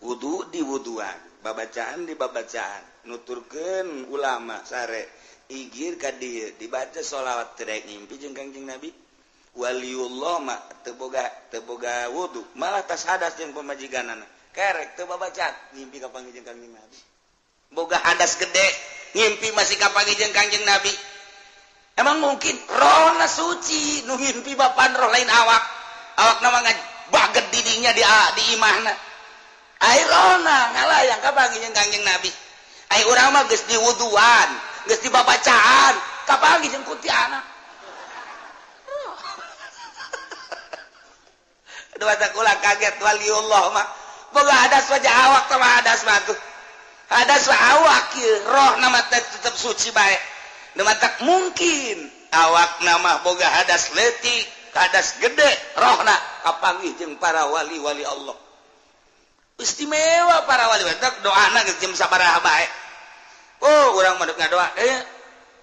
wudu di wuduan babacaan di babacaan nuturkeun ulama sare igir ka dieu dibaca sholawat terek ngimpi jeung Kangjeng Nabi waliullah mah teu boga wudu malah tas hadas jeung pamajikanana kerek teu babacaan ngimpi ka panggih Kangjeng Nabi boga hadas gede ngimpi masih ka panggih Kangjeng Nabi emang mungkin rohna suci nu ngimpi bapan roh lain awakna mah baget didinya di imahna ai rohna ngalayang ka panggih Kangjeng Nabi ai urang mah geus diwuduan geus dibabacaan ka panggih jeung kuntilanak dua takula kaget waliullah mah boga hadas wajah awak sama hadas mah tuh hadas wa awak kieu roh nama tetep suci bae nama tak mungkin awak nama boga hadas leutik hadas gede rohna kapanggih jeung para wali-wali Allah istimewa para wali doana jam sabaraha bae. Oh urang mah ngadoa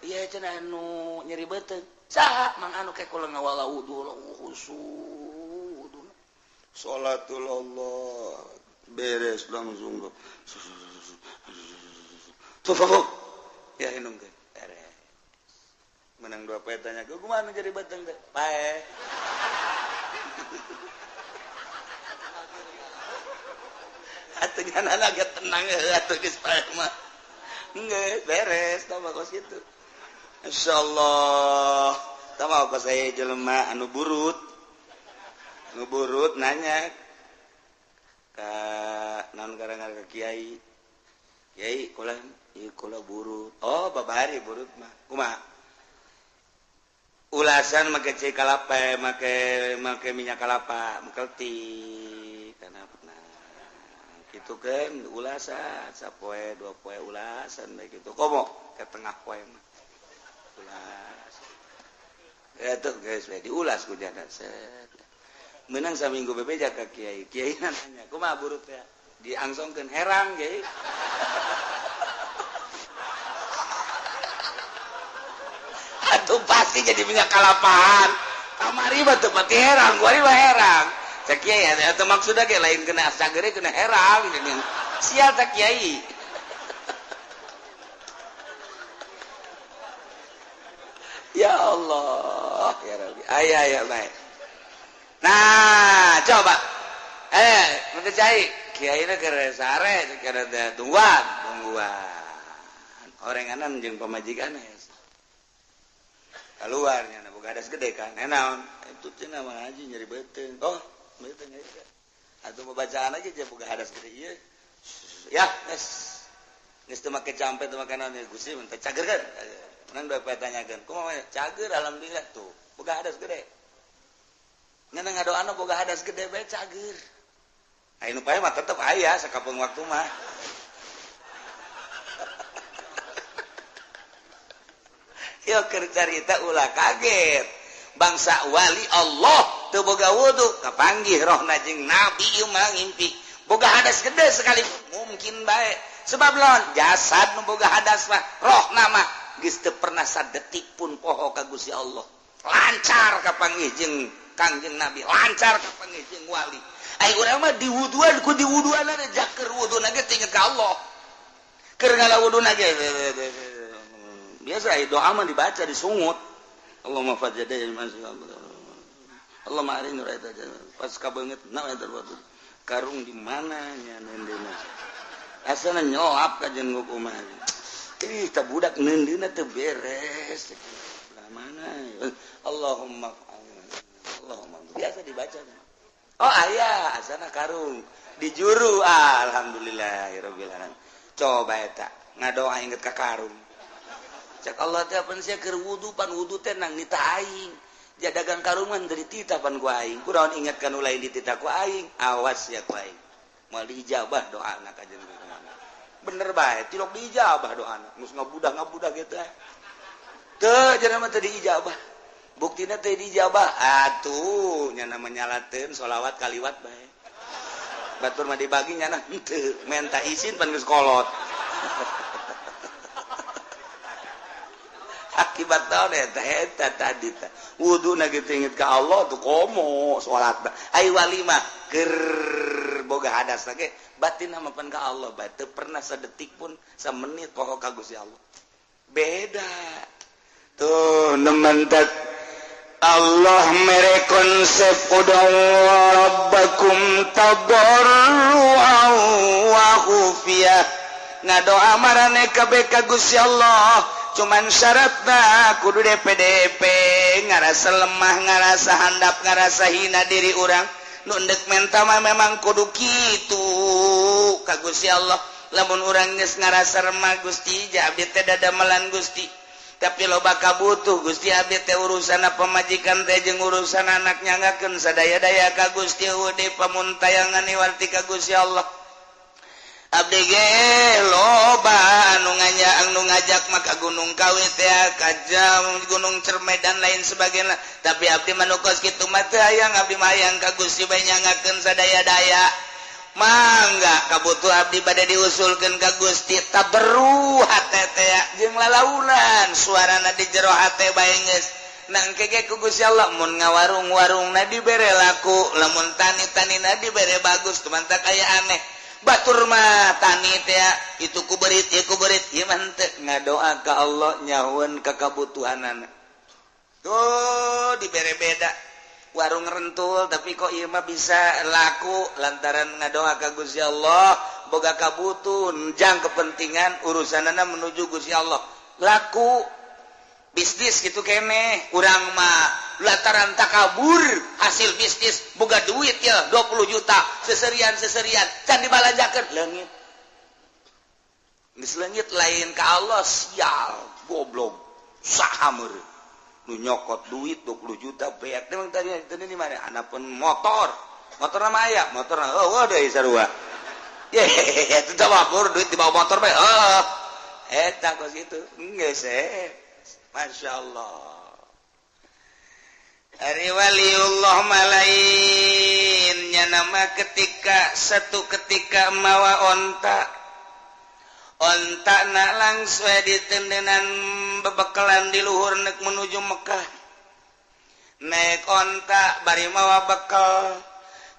iya cenah anu nyeri beuteung saha mang anu ke kula ngawala wudu wudu salatul Allah beres langsung tuh ya inungkeun beres menang dua poe tanya kumaha anu nyeri beuteung teh pae atuh nganana ge tenang atuh geus pae mah enggak beres tambah kos gitu insyaallah tambah kos saya jelema anu burut nanya ka naon garangan ka kiai kula burut oh babari burut mah kumaha ulasan make cai kalapa make minyak kalapa mengkelti kana itu kan ulasan sapoe dua poe ulasan baik itu komo ke tengah poe mah ulas itu guys diulas ku jana set menang saminggu bebeja ka kiai nanya kumaha burut ya diangsongkeun herang kiai atuh pasti jadi minyak kalapahan kamari mah teu pati herang gua mah herang cak kiai atau maksudnya kayak lain kena sagere kena herang dengan sial cak kiai ya Allah ya Rabbi ayah baik nah coba mengerjai kiai na kere sare kere tungguan orenganan jeung pamajikan keluarnya na boga hadas gede kan naon itu cenah mah haji nyeri beuteung oh beuteung ya atuh bacaan aja jeung boga hadas gede ieu ya geus teu make campe teu make naon Gusti mun teh cagerkeun menang dua tanyakeun kumaha cager alhamdulillah tuh boga hadas gede ngan ngadoana boga hadas gede bae cager aya nu pae mah tetep aya sakapeung waktu mah yo keur carita ulah kaget bangsa wali Allah teu boga wudu kapanggih rohna jeung nabi ieu mah ngimpi boga hadas gede sekali mungkin bae sebab lawan jasad nu boga hadas mah rohna mah geus teu pernah sadetik pun poho ka Gusti Allah lancar kapanggih jeung Kangjeng Nabi lancar kapanggih jeung wali ai urang mah diwuduan ku diwuduan rejak keur wuduna ge teu inget ka Allah keur ngalawuduna ge biasa doa mah dibaca disungut Allahumma fajjadil masih Allahumma arini raita pas kabeungeut naon eta karung di mana nya neundeuna asana nyoap ka jeung kumaha ih tah budak neundeuna teu beres mana Allahumma biasa dibaca oh aya asana karung di juru alhamdulillahirabbil alamin coba eta ngadoa inget ka karung cak Allah teh pan sia keur wudu pan wudu teh nang nita aing jadagang karungan dari tita pan ku aing kunaon ingat kana lain di tita ku aing awas ya ku aing moal diijabah doana ka jeung bener bae tilok diijabah doana geus ngabudah kitu teu cenah mah teu diijabah buktina teu diijabah atuh nya nama nyalateun sholawat kaliwat bae batur mah dibagi nya henteu menta izin pan geus kolot akibat naon eta tadi teh wuduna kitu inget ka Allah tuh komo salatna ai wali mah keur boga hadas ge batin mah pan ka Allah bae teu pernah sadetik pun samenit poho ka Gusti Allah beda tuh nementek Allah mere konsep udah rabbakum tadarruan wa khufiyah ngadoa marane kabeh ka Gusti Allah cuman syaratna kudu DPDP ngarasa lemah ngarasa handap ngarasa hina diri orang nu endek menta mah memang kudu kitu ka Gusti Allah lamun urang geus ngarasa remah Gusti ja abdi teh dadamelan Gusti tapi loba kabutuh Gusti abdi teh urusana pamajikan teh jeung urusan anak nyangakeun sadaya-daya ka Gusti ude pamuntayangan niwarti ka Gusti Allah abdi ge loba anu ngajak maka gunung kawit ya ka gunung Cermai dan lain sebagainya tapi abdi manukos kitu mah teu hayang abdi mah hayang ka Gusti bae nyangakeun sadaya-daya mangga kabutuh abdi pada diusulkan ka Gusti taberu hate teh jeung lalaunan suarana di jero hate bae geus nang keke ku Gusti Allah mun ngawarung-warungna dibere laku lamun tani-tanina dibere bagus tumantak aya aneh batur mah tani teh itu kuberit ieu mah teu ngadoa ka Allah nyahueun ka kabutuhanana tuh dibere beda warung rentul tapi kok ieu mah bisa laku lantaran ngadoa ka Gusti Allah boga kabutuh jang kepentingan urusanana menuju Gusti Allah laku bisnis gitu kene urang mah lantaran takabur hasil bisnis boga duit ya 20 juta seserian can dibalajakeun leungit geus leungit lain ka Allah sial goblok saha meureun nu nyokot duit 20 juta beak memang tadi di mana anapun motor nama aya motor deui sarua ye itu tababur duit dibawa motor bae eta kos kitu geus Masya Allah Ari waliullah malainnya nama satu ketika mawa onta nak langsung ditendenan bebekalan di luhur nek menuju Mekah naik onta bari mawa bekal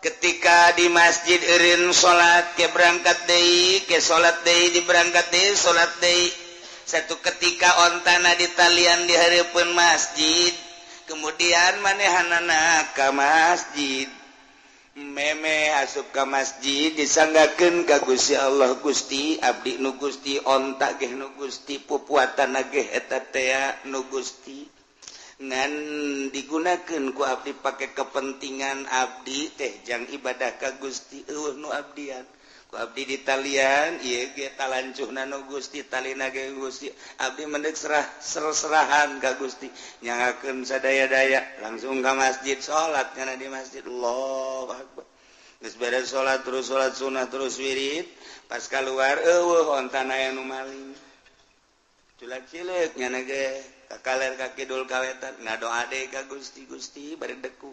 ketika di masjid eureun salat ke berangkat deui ke salat deui di berangkat deui salat deui satu ketika ontana di talian di hareupeun masjid kemudian manehanana ka masjid meme asup ka masjid disanggakeun ka Gusti Allah Gusti abdi nu Gusti onta ge nu Gusti pupuatana ge eta teh nu Gusti ngan digunakeun ku abdi pake kepentingan abdi teh jang ibadah ka Gusti nu abdian ku abdi di talian ieu ge talancuhna nu Gusti talina ge Gusti abdi mendek serahan ka Gusti nyangakeun sadaya-daya langsung ka masjid salat kana di masjid Allahu Akbar geus beres salat terus salat sunah terus wirid pas keluar eueuh ontana aya nu maling culak-cileuk nyana ge kakaler ka kidul kawetan ngadoa deui ka Gusti bari deku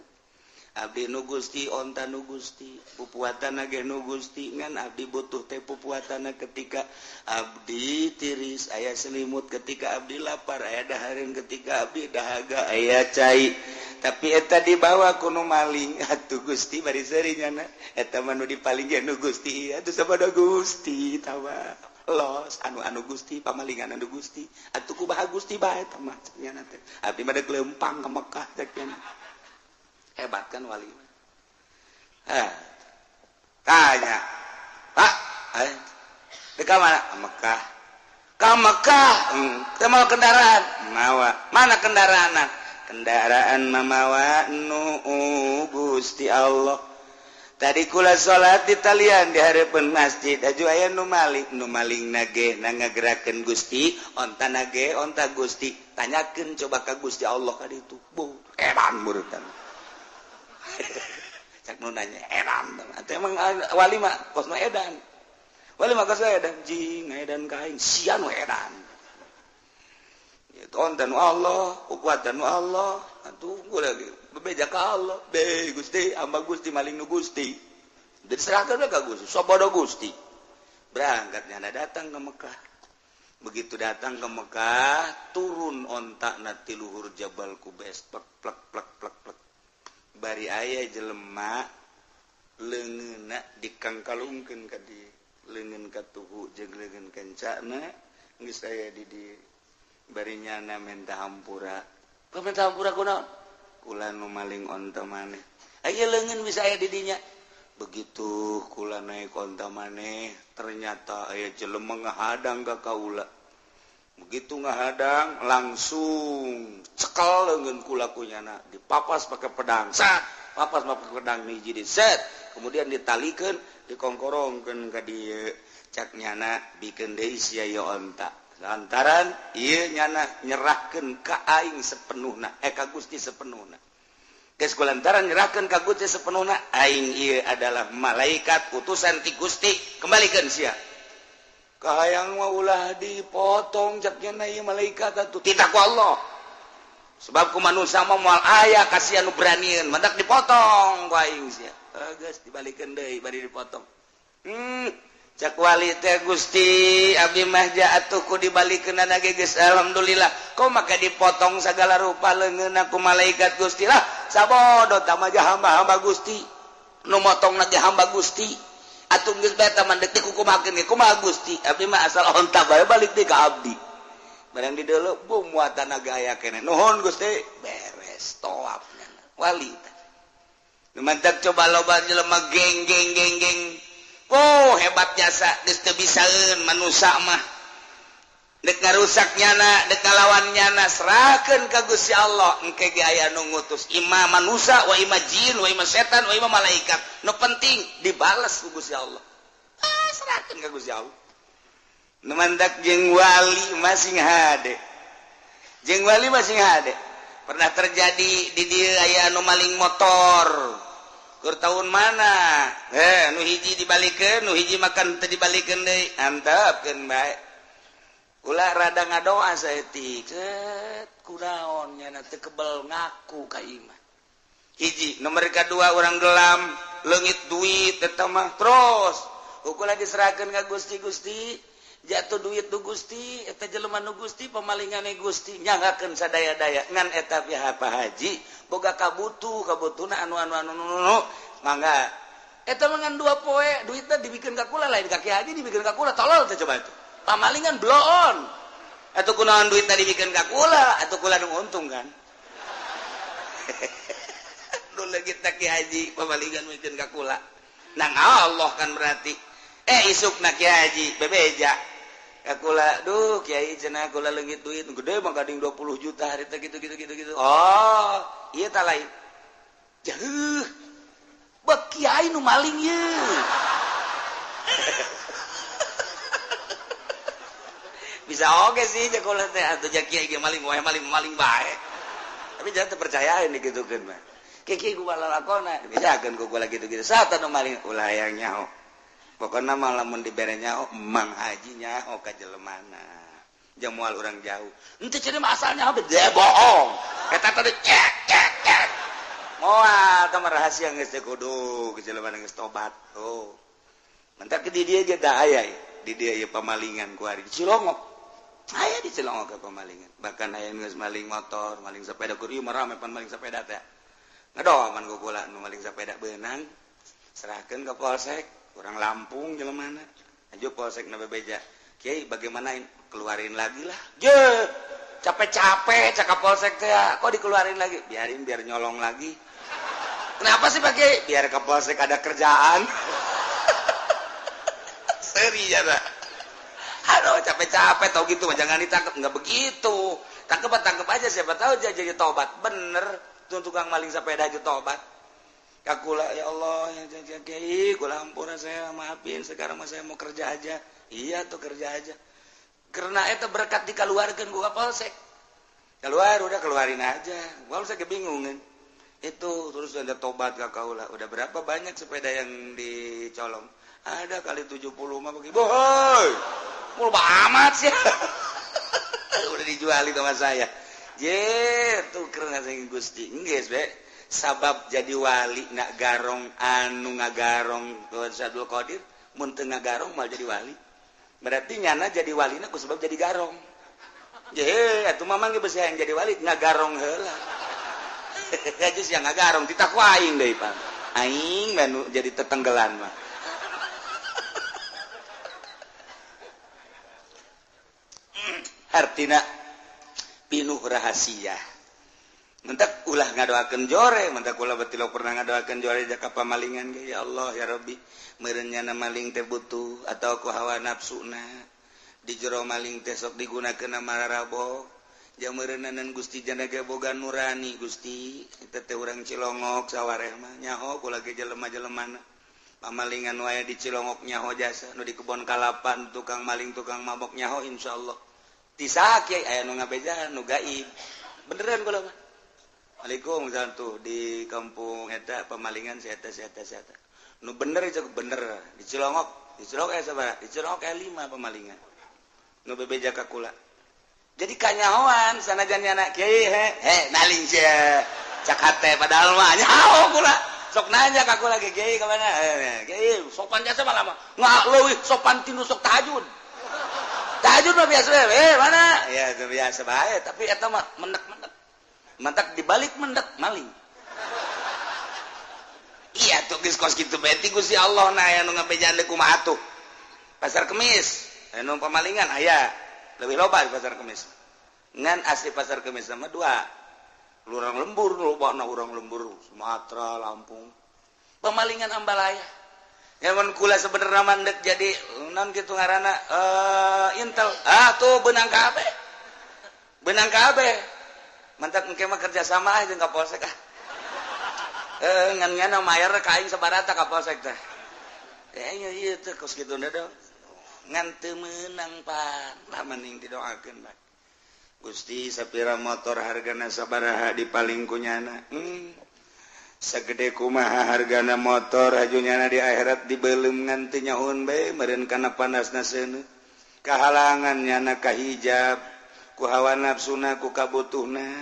abdi nu Gusti onta nu Gusti pupuatana ge nu Gusti ngan abdi butuh teh pupuatana ketika abdi tiris aya selimut ketika abdi lapar aya dahareun ketika abdi dahaga aya cai tapi eta dibawa ku nu maling atuh Gusti bari seuri nyana eta mah nu dipaling ge nu Gusti atuh sabada Gusti tawa los anu Gusti pamalingan anu Gusti atuh kumaha Gusti bae tah mah nyana teh abdi mah deuk leumpang ka Mekah cek nyana hebat kan wali tanya Pak dekat mana ke Mekah mau kendaraan mawa mana kendaraan mamawa nu Gusti Allah tadi kula salat di talian di hareupeun masjid aju aya nu maling nage ngagerakeun Gusti onta nage onta Gusti tanyakeun coba ka Gusti Allah ka ditu bu edan meureun cak nu nanya edan atuh emang wali mah kos nu edan wali mah kos edan jing edan kaing sia nu edan itu onta nu Allah ukuatan nu Allah atuh gula bebeja ka Allah be Gusti amba Gusti maling nu Gusti diserahkeun ka Gusti sabodo Gusti berangkat nyana datang ke Mekah begitu datang ke Mekah turun onta na ti luhur Jabal Qubais plek plek plek plek plek bari aya jelema leungeunna dikangkalungkeun ka di leungeun ka tuhu jeung leungeun kencana geus aya di bari nyana minta hampura kunaon kula nu maling onta maneh aya leungeun bisa aya di dinya begitu kula naik onta maneh ternyata aya jelema ngahadang ka kaula begitu ngahadang langsung cekel leungeun kula kunyana dipapas pakai pedang papas pakai pedang hiji set kemudian ditalikeun dikongkorongkeun ka dieu cak nyana bikeun deui sia ieu onta lantaran ieu nyana nyerahkeun ka aing sepenuhna ka Gusti sepenuhna geus kulantaran nyerahkeun ka Gusti sepenuhna aing ieu adalah malaikat utusan ti Gusti kembalikeun sia kahayang mah ulah dipotong jaknya ieu malaikat atuh tidak ku Allah sebab ku manusia mah moal aya kasihan nu beranian mendak dipotong ku aing sia geus dibalikeun deui bari dipotong Cakwali teh Gusti Abi mahja atuhku dibalikin geus alhamdulillah kok maka dipotong segala rupa leungeun aku malaikat Gusti lah sabodo tamaja hamba-hamba Gusti nu motong lagi hamba Gusti atuh geus bae taman detik kumakeun ge kumaha Gusti Abi mah asal onta bae balik deui ka abdi barang di deuleu bung muatan gaya keneh nuhun Gusti beres toapna wali mantap coba loba jelema geng oh hebat jasa geus teu bisaeun manusia mah dek ngarusak nyana dek ngalawan nyana serahkeun ka Gusti Allah engke ge aya nu ngutus imam manusia wa imam jin wa imam setan wa imam malaikat nu penting dibales ku Gusti Allah serahkeun ka Gusti Allah nu mandak jeung wali masing hade jeung wali masing hade pernah terjadi di dieu aya anu maling motor tahun mana nu hiji dibalikeun nu hiji makan teu dibalikeun deui antepkeun bae ulah rada ngadoa saeutik cet kunaon nya teu kebel ngaku ka iman hiji nomor kadua urang gelam leungit duit eta mah terus ukur lagi serahkeun ka Gusti jatuh duit tu Gusti eta jelema nu Gusti pamalingane Gusti nyanggakeun sadaya-daya ngan eta pihak Pak Haji boga kabutuna anu mangga eta mangan 2 poe duitna dibikeun ka kula lain ka Ki Haji dibikeun ka kula tolol teh coba itu pamalingan bloon atuh kunaon duitna dibikeun ka kula atuh kula nu untung kan nu leungit Ki Haji pamalingan dibikeun ka kula nang Allah kan berarti isukna Ki Haji bebeja kula duh Kiai cenah kula leungit duit gede mah gading 20 juta harita gitu oh ieu tah lain jauh bek Kiai nu maling ye bisa oge sih cek kula teh atuh ja Kiai ge maling wae maling bae tapi jangan terpercayain digitukeun mah Kiai ku balalakona bisakeun ku kula gitu satan nu maling ulah hayang nyaho pokoknya malah mun dibere nyaho Mang Haji nyaho ka jelemana jamual urang jauh henteu cenah mah asalnya bede bohong eta teh cek moal tah rahasia geus teh kudu ke jelemana geus tobat tuh mentak ke di dieu ge da aya di dieu ieu pamalingan ku ari di Cilongok aya di Cilongok ke pamalingan bahkan aya geus maling motor maling sepeda ku ieu mah rame pan maling sepeda teh ngadoa man ku kula nu maling sepeda beunang serahkeun ka polsek orang Lampung jelemana aja polsek na bebeja Kiai bagaimana keluarin lagi lah je capek-capek cakap polsek teh kok dikeluarin lagi biarin biar nyolong lagi kenapa sih pakai biar ke polsek ada kerjaan seri ya dah aduh capek-capek tau gitu mah jangan ditangkap nggak begitu tangkap aja siapa tahu jadi tobat bener tuh tukang maling sepeda aja tobat kakula ya Allah yang Kiai kula ampura saya maafin sekarang mah saya mau kerja aja iya tuh kerja aja karena itu berkat dikeluarkan gua polsek keluar udah keluarin aja polsek kebingungan itu terus ada tobat ka kaula udah berapa banyak sepeda yang dicolong ada kali 70 mah bagi boy mul amat sih udah dijuali sama saya tuh karena saya Gusti geus be sabab jadi wali nak garong anu ngagarong ke Sadul Qadir mun teu ngagarong mal jadi wali berarti nyana jadi walina ku sebab jadi garong ye atuh mamang ge beusi hayang jadi wali ngagarong heula geus yang ngagarong ditakwa aing deui Pak aing menu jadi tetenggelan mah artina pinuh rahasia mentak ulah ngadoakeun jore mentak ulah betilok pernah ngadoakeun jore jaka pamalingan ge ya Allah ya Rabbi meureun nyana maling teh butuh atau ku hawa nafsuna di jero maling teh sok digunakeun mararabo jameureunnan Gusti jana ge boga nurani Gusti eta teh urang Cilongok sawareh mah nyaho kula ge jelema-jelemana pamalingan wae di Cilongok nyaho jasa nu di kebon kalapan tukang maling tukang mabok nyaho insyaallah ti saha kiai aya nu ngabejahan nu gaib beneran kula mah Assalamualaikum tuh di kampung eta pemalingan si eta nu bener itu bener di Cilongok aya sabaraha di Cilongok aya 5 pemalingan nu bebeja ka kula jadi kanyahoan sanajan nyana kiai he naling sia cak hate padahal mah nyaho kula sok nanya aku lagi Kiai kemana Kiai sopan jasa malah nggak leuwih sopan tinu sok tahajud mah biasa mana ya itu biasa bae tapi eta mah mendek mantak dibalik mendek maling iya tuh geus kos kitu beti Gusti Allah na aya nu ngabejaan deui kumaha atuh pasar kemis anu pamalingan aya leuwih loba di pasar kemis ngan asli pasar kemis sama dua lurang lembur lobana urang lembur Sumatera Lampung pemalingan ambalaya yang kula sebenarnya mandek jadi non gitu ngaranna intel tuh benang KB mantap engke mah kerja sama aja jeung Kapolsek ngan ngana mayar ka aing sabarata Kapolsek teh ieu teh kos kitu dong ngan teu meunang pan lah mending didoakeun bae Gusti sapira motor hargana sabaraha dipaling kunyana sagede kumaha hargana motor hajunyana di akhirat dibeuleum ngan teu nyahoon bae meureun kana panasna seuneu kahalangan nyana kahijab ku hawa nafsuna ku kabutuhna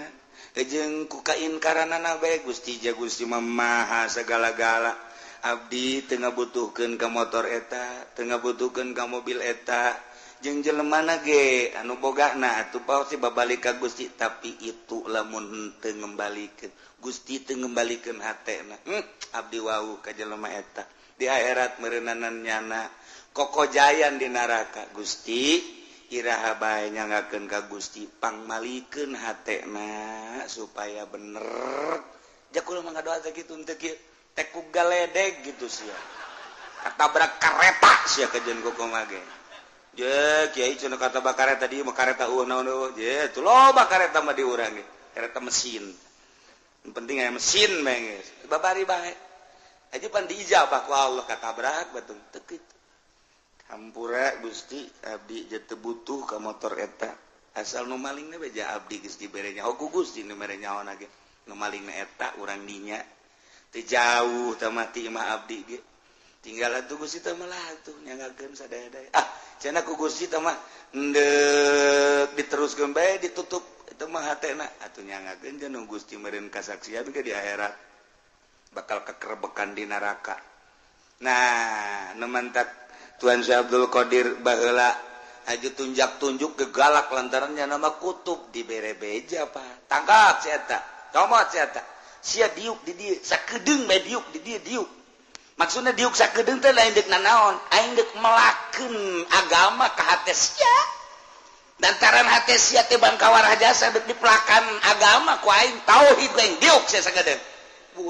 jeung ku kainkaranana bae Gusti Gusti maha segala-gala abdi teu ngabutuhkeun ka motor eta teu ngabutuhkeun ka mobil eta jeung jelemana ge anu bogana atuh pasti babalik ka Gusti tapi itu lamun teu ngembalikeun Gusti teu ngembalikeun hatena abdi wau ka jelema eta di akhirat meureunanan nyana kokojayan di neraka Gusti iraha bae nyangakeun ka Gusti pangmalikeun hatena supaya bener jakul mah ngadoa teh kitu teu kieu teh ku galedeg gitu sia katabrak kareta sia kajeun kumaha ge je kiai cenah kata bakareta di mah kareta naon je tuh loba kareta mah di urang ge kareta mesin yang penting aya mesin mah babari bae aja pan diijabah ku Allah katabrak batur teu kitu hampura Gusti abdi je teu butuh ka motor eta asal nu malingna beja abdi geus dibere nyaho ku Gusti nu mere nyaona ge nu malingna eta urang dinya teu jauh tah mati mah abdi ge tinggal atuh Gusti teh mah atuh nyangakeun sadaya-daya cenah ku Gusti teh mah endek diteruskeun bae ditutup eta mah hatena atuh nyangakeun jeung Gusti meureun kasaksian ke di akhirat bakal kekerbekan di neraka nah nemantak Tuan Syekh Abdul Qadir baheula aju tunjak-tunjuk ke galak lantarannya nama kutub dibere beja Pak tangkap sia eta comot sia eta sia diuk di dieu sakedeung bae diuk di dieu diuk maksudna diuk sakedeung teh lain deuk nanaon aing deuk melakeun agama ka hate sia lantaran hate sia teh bangkawara jasa deuk dipelakan agama ku aing tauhid ku aing diuk sia sakedeung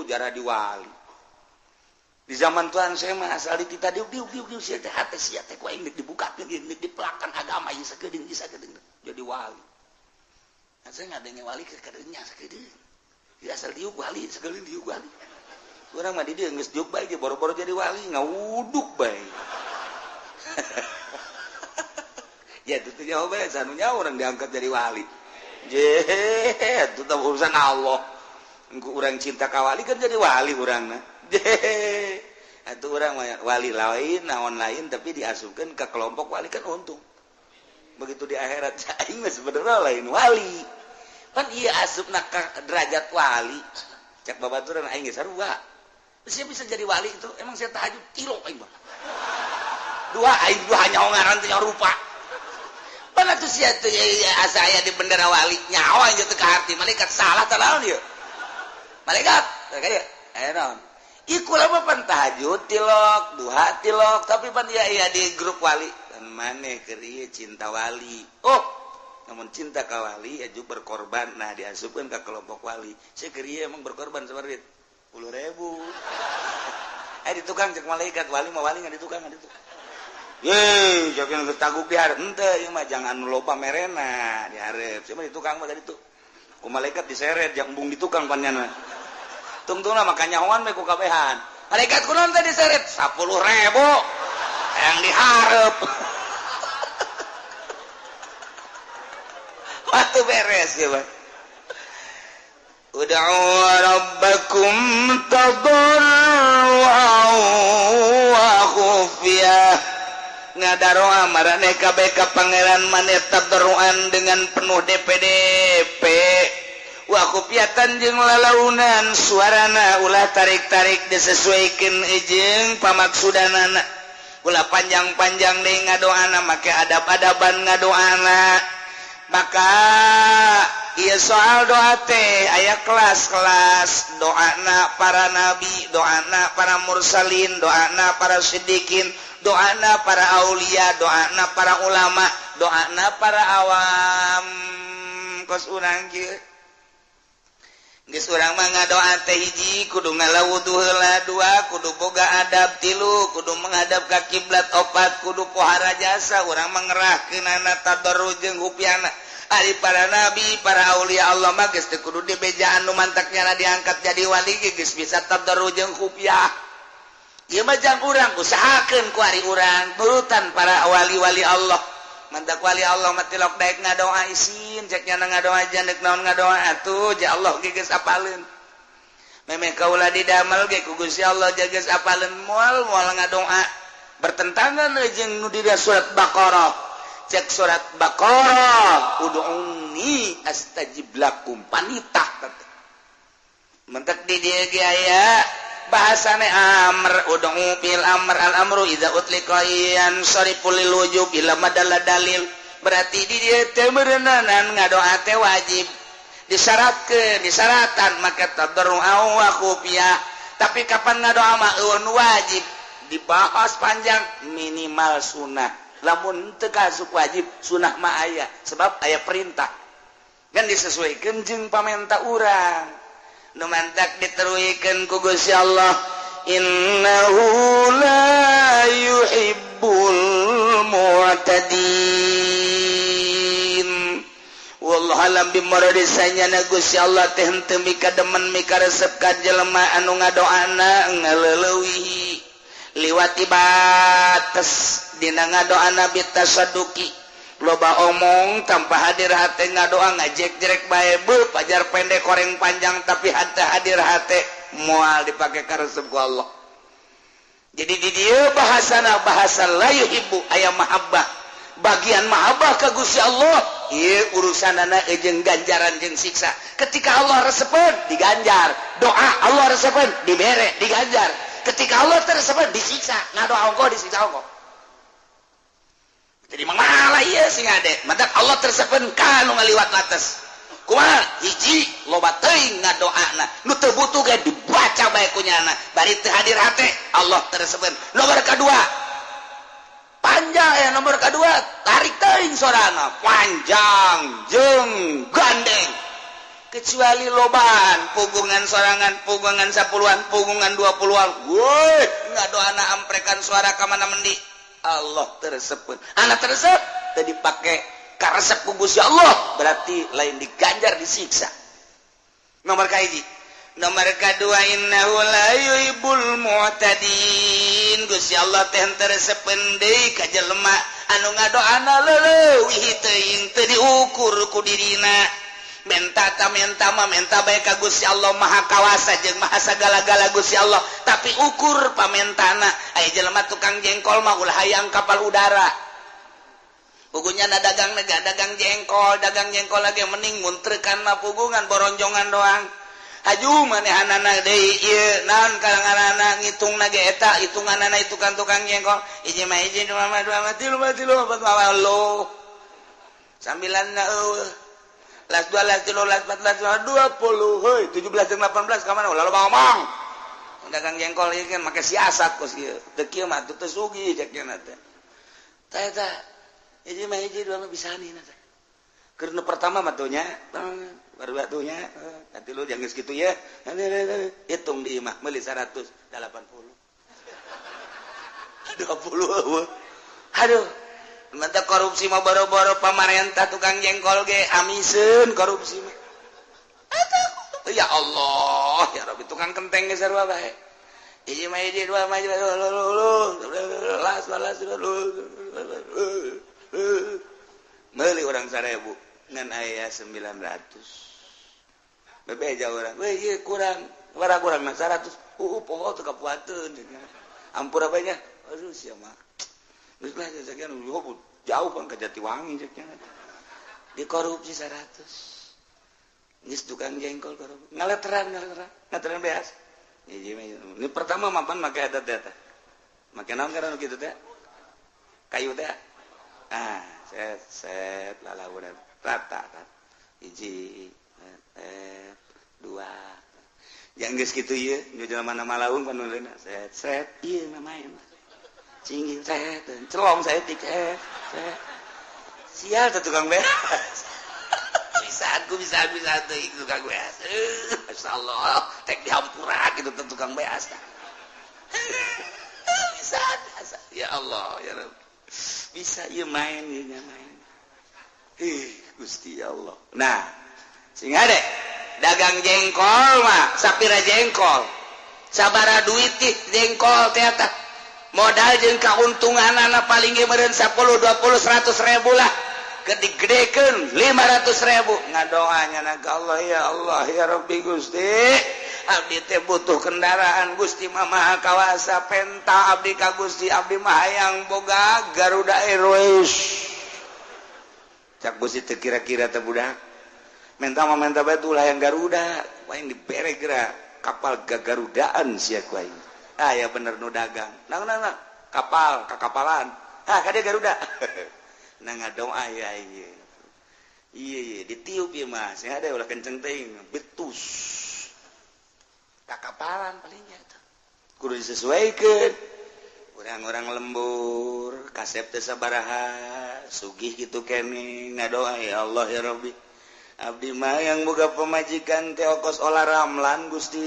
jara diwali di zaman Tuhan saya mah asal kita diuk sia teh hate sia teh ku aing deuk dibukakeun deuk dipelakan agama ieu sakedeung jadi wali saya ngadenge wali ke kadeunya sakedeung asal diuk wali sakedeung diuk wali urang mah di dieu geus diuk bae ge boro-boro jadi wali ngawuduk bae ya itu teh nyaho bae sanu nyaho urang diangkat jadi wali je itu teh urusan Allah engko urang cinta ka wali kan jadi wali urangna je atuh urang mah wali lain naon lain tapi diasupkeun ka kelompok wali kan untung begitu di akhirat aing mah sebenarnya lain wali kan ieu asupna ka derajat wali cak babaturan aing geus sarua saya bisa jadi wali itu emang saya tahajud kilo aing mah dua aing dua hanya ngaran teh rupa mana tuh sia teh asa aya di bendera wali nyawa aja teh ka harti malaikat salah tah naon ieu malaikat kayak aya naon iku lama pan tahajud tilok duha tilok tapi pan iya di grup wali dan maneh keur ieu cinta wali namun cinta ka wali aju berkorban nah diasupkeun ka kelompok wali saya keur ieu emang berkorban sabarit 10.000 di tukang cek malaikat wali mah wali nggak di tukang ye jokin taguk di hareup henteu ieu mah jangan loba merena di hareup cuma di tukang mah tadi tuh ku malaikat diseret yang embung di tukang panjana tungtungna makanya nyahoan we ku kabehan malaikat kunaon teh diseret 10.000 yang di hareup waktu beres ya Bang ud'u rabbakum tadarruan wa khufyah ngadaroa marane kabeh ka pangeran maneh tadarruan dengan penuh DPDP wakupiatan jeung lalaunan suarana ulah tarik-tarik disesuaikan ejeng pamaksudanana ulah panjang-panjang deui ngadoana make adab-adaban ngadoana maka ieu soal doa teh aya kelas-kelas doana para nabi doana para mursalin doana para siddiqin doana para aulia doana para ulama doana para awam kos urang kieu geus urang mah ngadoa teh hiji kudu ngalawudu heula dua kudu boga adab tilu kudu menghadap ka kiblat opat kudu pohara jasa urang mah ngerahkeunana tadarruj jeung hupiana ari para nabi para aulia Allah mah geus teu kudu dibejaan nu mantaknya diangkat jadi wali geus bisa tadarruj jeung hupiah ieu mah jang urang usahakeun ku ari urang nurutan para wali-wali Allah mantak wali Allah mah tilok daek ngadoa isin cek nya ngadoa jandek naon ngadoa atuh ja Allah ge geus apaleun memeh kaula didamel ge ku Gusti Allah geus apaleun moal ngadoa bertentangan jeung nu di surat Baqarah cek surat Baqarah ud'uni astajib lakum panitah mentek di dieu ge aya bahasane amr ud'u fil amr al amru idza utlika yan sariful lil wujub ila madalla dalil berarti di dieu teu meureunan ngadoa teh wajib disyaratkan maka tadarru wa khufiyah tapi kapan ngadoa mah wajib dibahas panjang minimal sunnah lamun teu kasuk wajib sunnah mah aya sebab aya perintah kan disesuaikeun jeung pamenta urang nu mantak diteruikeun ku Gusti Allah innahu la yuhibbul mu'tadin wallahu alam bimaradisanya na Gusti Allah teh henteu mikademen mikaresep ka jelema anu ngadoana ngaleuleui liwati batas dina ngadoana bitasaduki loba omong tanpa hadir hati ngadoa ngajek-jerek bae beuh pajar pendek koreng panjang tapi hati hadir hati moal dipake ka resep ku Allah jadi di dieu bahasana bahasa la yuhibbu aya mahabbah bagian mahabbah ka Gusti Allah ieu urusanana jeung ganjaran jeung siksa ketika Allah resepeun diganjar doa Allah resepeun dibere diganjar ketika Allah teresepeun disiksa ngadoa engko disiksa engko jadi mangala ieu sing ade madak Allah tersepen kanu ngaliwat batas kumaha hiji loba teuing ngadoana nu teu butuh ge dibaca bae ku nyana bari teu hadir hate Allah tersepen nomor kadua panjang nomor kadua tarik teuing sorana panjang jeung gandeng kecuali lobaan pugungan sorangan pugungan 10-an pugungan 20-an woi ngadoana amprekan suara ka mana mendi Allah tersebut anak tersebut tadi pakai karesep ku Gusti Allah berarti lain diganjar disiksa nomor kahiji nomor kadua innahu la yuhibbul mu'tadin Gusti Allah teh teresepen deui ka jelema anu ngadoana leuleuwih teuing teu diukur ku dirina menta bae ka Gusti Allah maha kawasa jeung maha sagala-gala Gusti Allah tapi ukur pamentana aya jelema tukang jengkol mah ulah hayang kapal udara pugunya dagang jengkol lagi mending muntrekan mah pugungan boronjongan doang aju manehanana deui ieu naon kalanganana ngitungna ge eta hitunganana itu kan tukang jengkol hiji mah hiji dua mah tilu opat mah lo sambilanna eueuh las 2 las 3 las 4 las 20 heuy 17 jeung 18 ka mana ulah loba ngomong dagang jengkol ieu kan make siasat kos ieu teu kieu mah teu sugih cek nya teh tah eta hiji mah hiji dua mah bisanina teh keur nu pertama mah tuh nya baru atunya katilu jang geus kitu ya hitung di imah meuli 180 20 aduh mantap korupsi mah boro-boro pamarentah tukang jengkol ge amiseun korupsi mah ya Allah ya Rabbi tukang kenteng ge sarua bae hiji mah hiji dua mah las meuli urang 1000 ngan aya 900 bebeja urang we ieu kurang kurang mah 100 poho teu kapuateun ampura bae nya aduh sia mah geus lah sakian jauh kan ke Jatiwangi ceknya dikorupsi 100 geus tukang jengkol ngaleteran beas. Ini pertama mapan make eta teh. Make naon karena kitu teh? Kayu teh. Set lalawan rata. Hiji, dua. Yang geus kitu ieu, nu jelema nama laung panuleuna. Set ieu namaina. Cingging set, celong saya tik set. Sial teh tukang beas. Bisa tuh tukang beas. Masyaallah, tek dihampura gitu teh tukang beas. Bisa. Ya Allah, ya Rabb. Bisa ieu main. Gusti Allah. Nah, sing ade dagang jengkol mah sapira jengkol. Sabara duit teh jengkol teh eta. Modal jeung kauntunganana paling ge meureun 10, 20, 100 ribu lah. Gede-gedekeun 500 ribu. Ngadoanya na ka Allah ya Rabbi Gusti. Abdi teh butuh kendaraan Gusti mah maha kawasa penta abdi ka Gusti abdi mah hayang boga Garuda Airways. Cak Gusti teu kira-kira teh budak. Menta bae ulah yang Garuda, paling dibere geura kapal gagarudaan sia ku aing. Ya bener nu dagang. Nah, kapal, kakapalan. Ka dia Garuda. Nah ngadoa ya ieu. Iya, ditiup ieu mah. Sing ada ulah kenceng teuing, betus. Kakapalan palingnya eta. Kudu disesuaikeun. Urang-urang lembur, kasep teh sabaraha, sugih kitu keneh, ngadoa ya Allah ya Rabbi. Abdi mah yang boga pemajikan teh ongkos olah ramlan Gusti.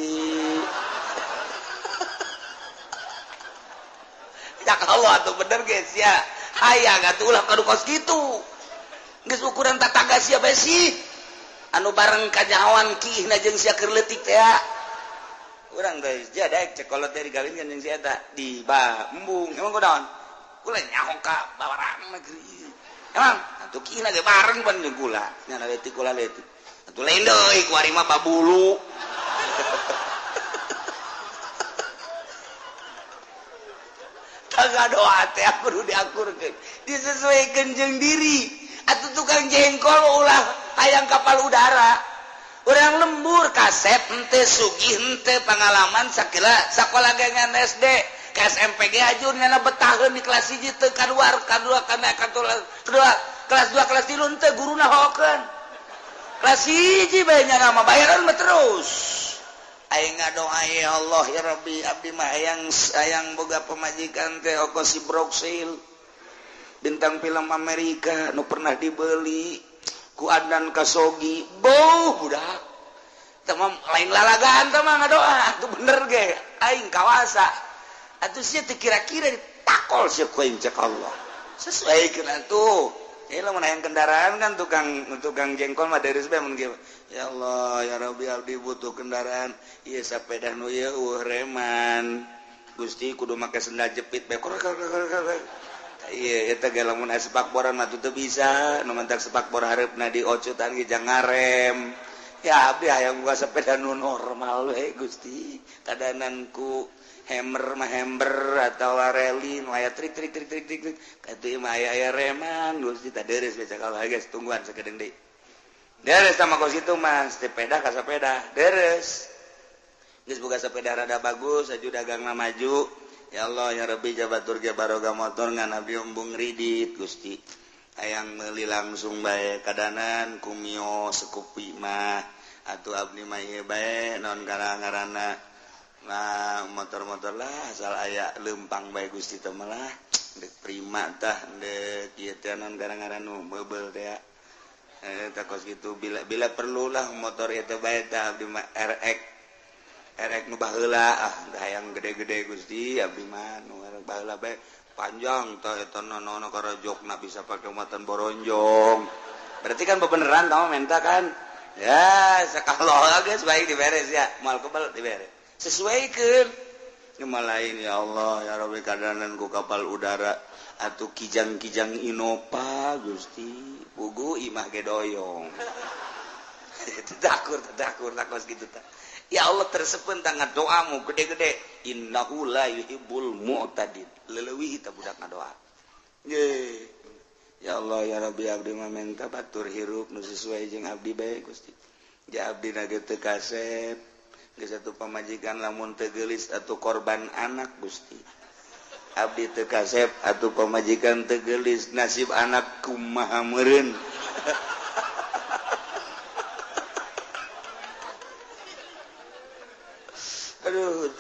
Ya Allah atuh bener geus ya. Hayang atuh ulah kadu kos kitu. Geus ukuran tatangga sia bae sih. Anu bareng kanyawan kihna jeung sia keur leutik teh. Urang teh jadek cek kolot teh digawinkeun jeung sia eta di embung. Emang kunaon? Kula nyaho ka bawarang negeri. Emang atuh kihna ge bareng pan jeung kula. Nya leutik kula leutik. Atuh lain deui ku ari mah babulu. Tangga doa teh kudu diakurkeun. Disesuaikeun jeung diri. Atuh tukang jengkol ulah hayang kapal udara. Urang lembur kasep henteu sugih henteu pangalaman sakila sakola gengan SD ke SMP ge ajur nyana betaheun di kelas 1 teu kaluar kadua kana kedua kelas 2 kelas 3 henteu guruna hokeun kelas 1 bae nyana mah bayaran mah terus aing ngadoa ya Allah ya Rabbi abdi mah hayang boga pemajikan teh ongkos si Broksil bintang film Amerika nu pernah dibeli ku Adan Kasogi beuh budak tamam lain lalagaan teh mah ngadoa atuh bener ge aing kawasa atuh sia teu kira-kira ditakol sia ku aing cek Allah sesuaikeun atuh lamun hayang kendaraan kan tukang jengkol mah deres bae mun ya Allah ya Rabbi abdi butuh kendaraan ieu sapeda nu ieu reman Gusti kudu make sendal jepit bae iya eta ge lamun aya sepakboran mah teu bisa nu mentak sepakbor hareupna diocutan ge jang ngarem ya abdi hayang boga sepeda nu normal we Gusti kadanan ku hammer atau rally nu aya trik katu mah aya reman Gusti tah deres beca kalau geus tungguan sakedeung deui deres sama kos itu mah sepeda ka sepeda deres geus boga sepeda rada bagus aju dagangna maju. Ya Allah ya Rabbi jabatur ge baroga motor ngan abdi embung ridit Gusti hayang meuli langsung bae kadanan kumio sekupi mah atuh abdi mah ieu bae naon ngaranna nah motor-motor lah asal aya leumpang bae Gusti teh mah lah dek prima tah dek ieu teh naon ngaranna nu meubel teh eta kos kitu bila perlu lah motor ieu teh bae tah abdi mah erek nu baheula hayang gede-gede Gusti abdi mah nu erek baheula bae panjang tah eta nono karajokna bisa pake muatan boronjong berarti kan bebeneran tah menta kan ya sakaloha geus baik diberes ya moal kebal diberes sesuaikeun nu lain ya Allah ya Rabbi kadanan ku kapal udara atuh kijang-kijang Innova Gusti pugu imah ge doyong tadakur takos kitu tah ya Allah tersepen tangan doamu gede-gede innahu la yuhibbul mu'tadin leuwih kita budak ngadoa ye ya Allah ya Rabbi abdi mah menta batur hirup nu sesuai jeung abdi bae Gusti Abdi teu kasep geus satu pamajikan lamun teu geulis atuh korban anak Gusti. Abdi teu kasep atuh pamajikan teu geulis nasib anak kumaha meureun. Aduh,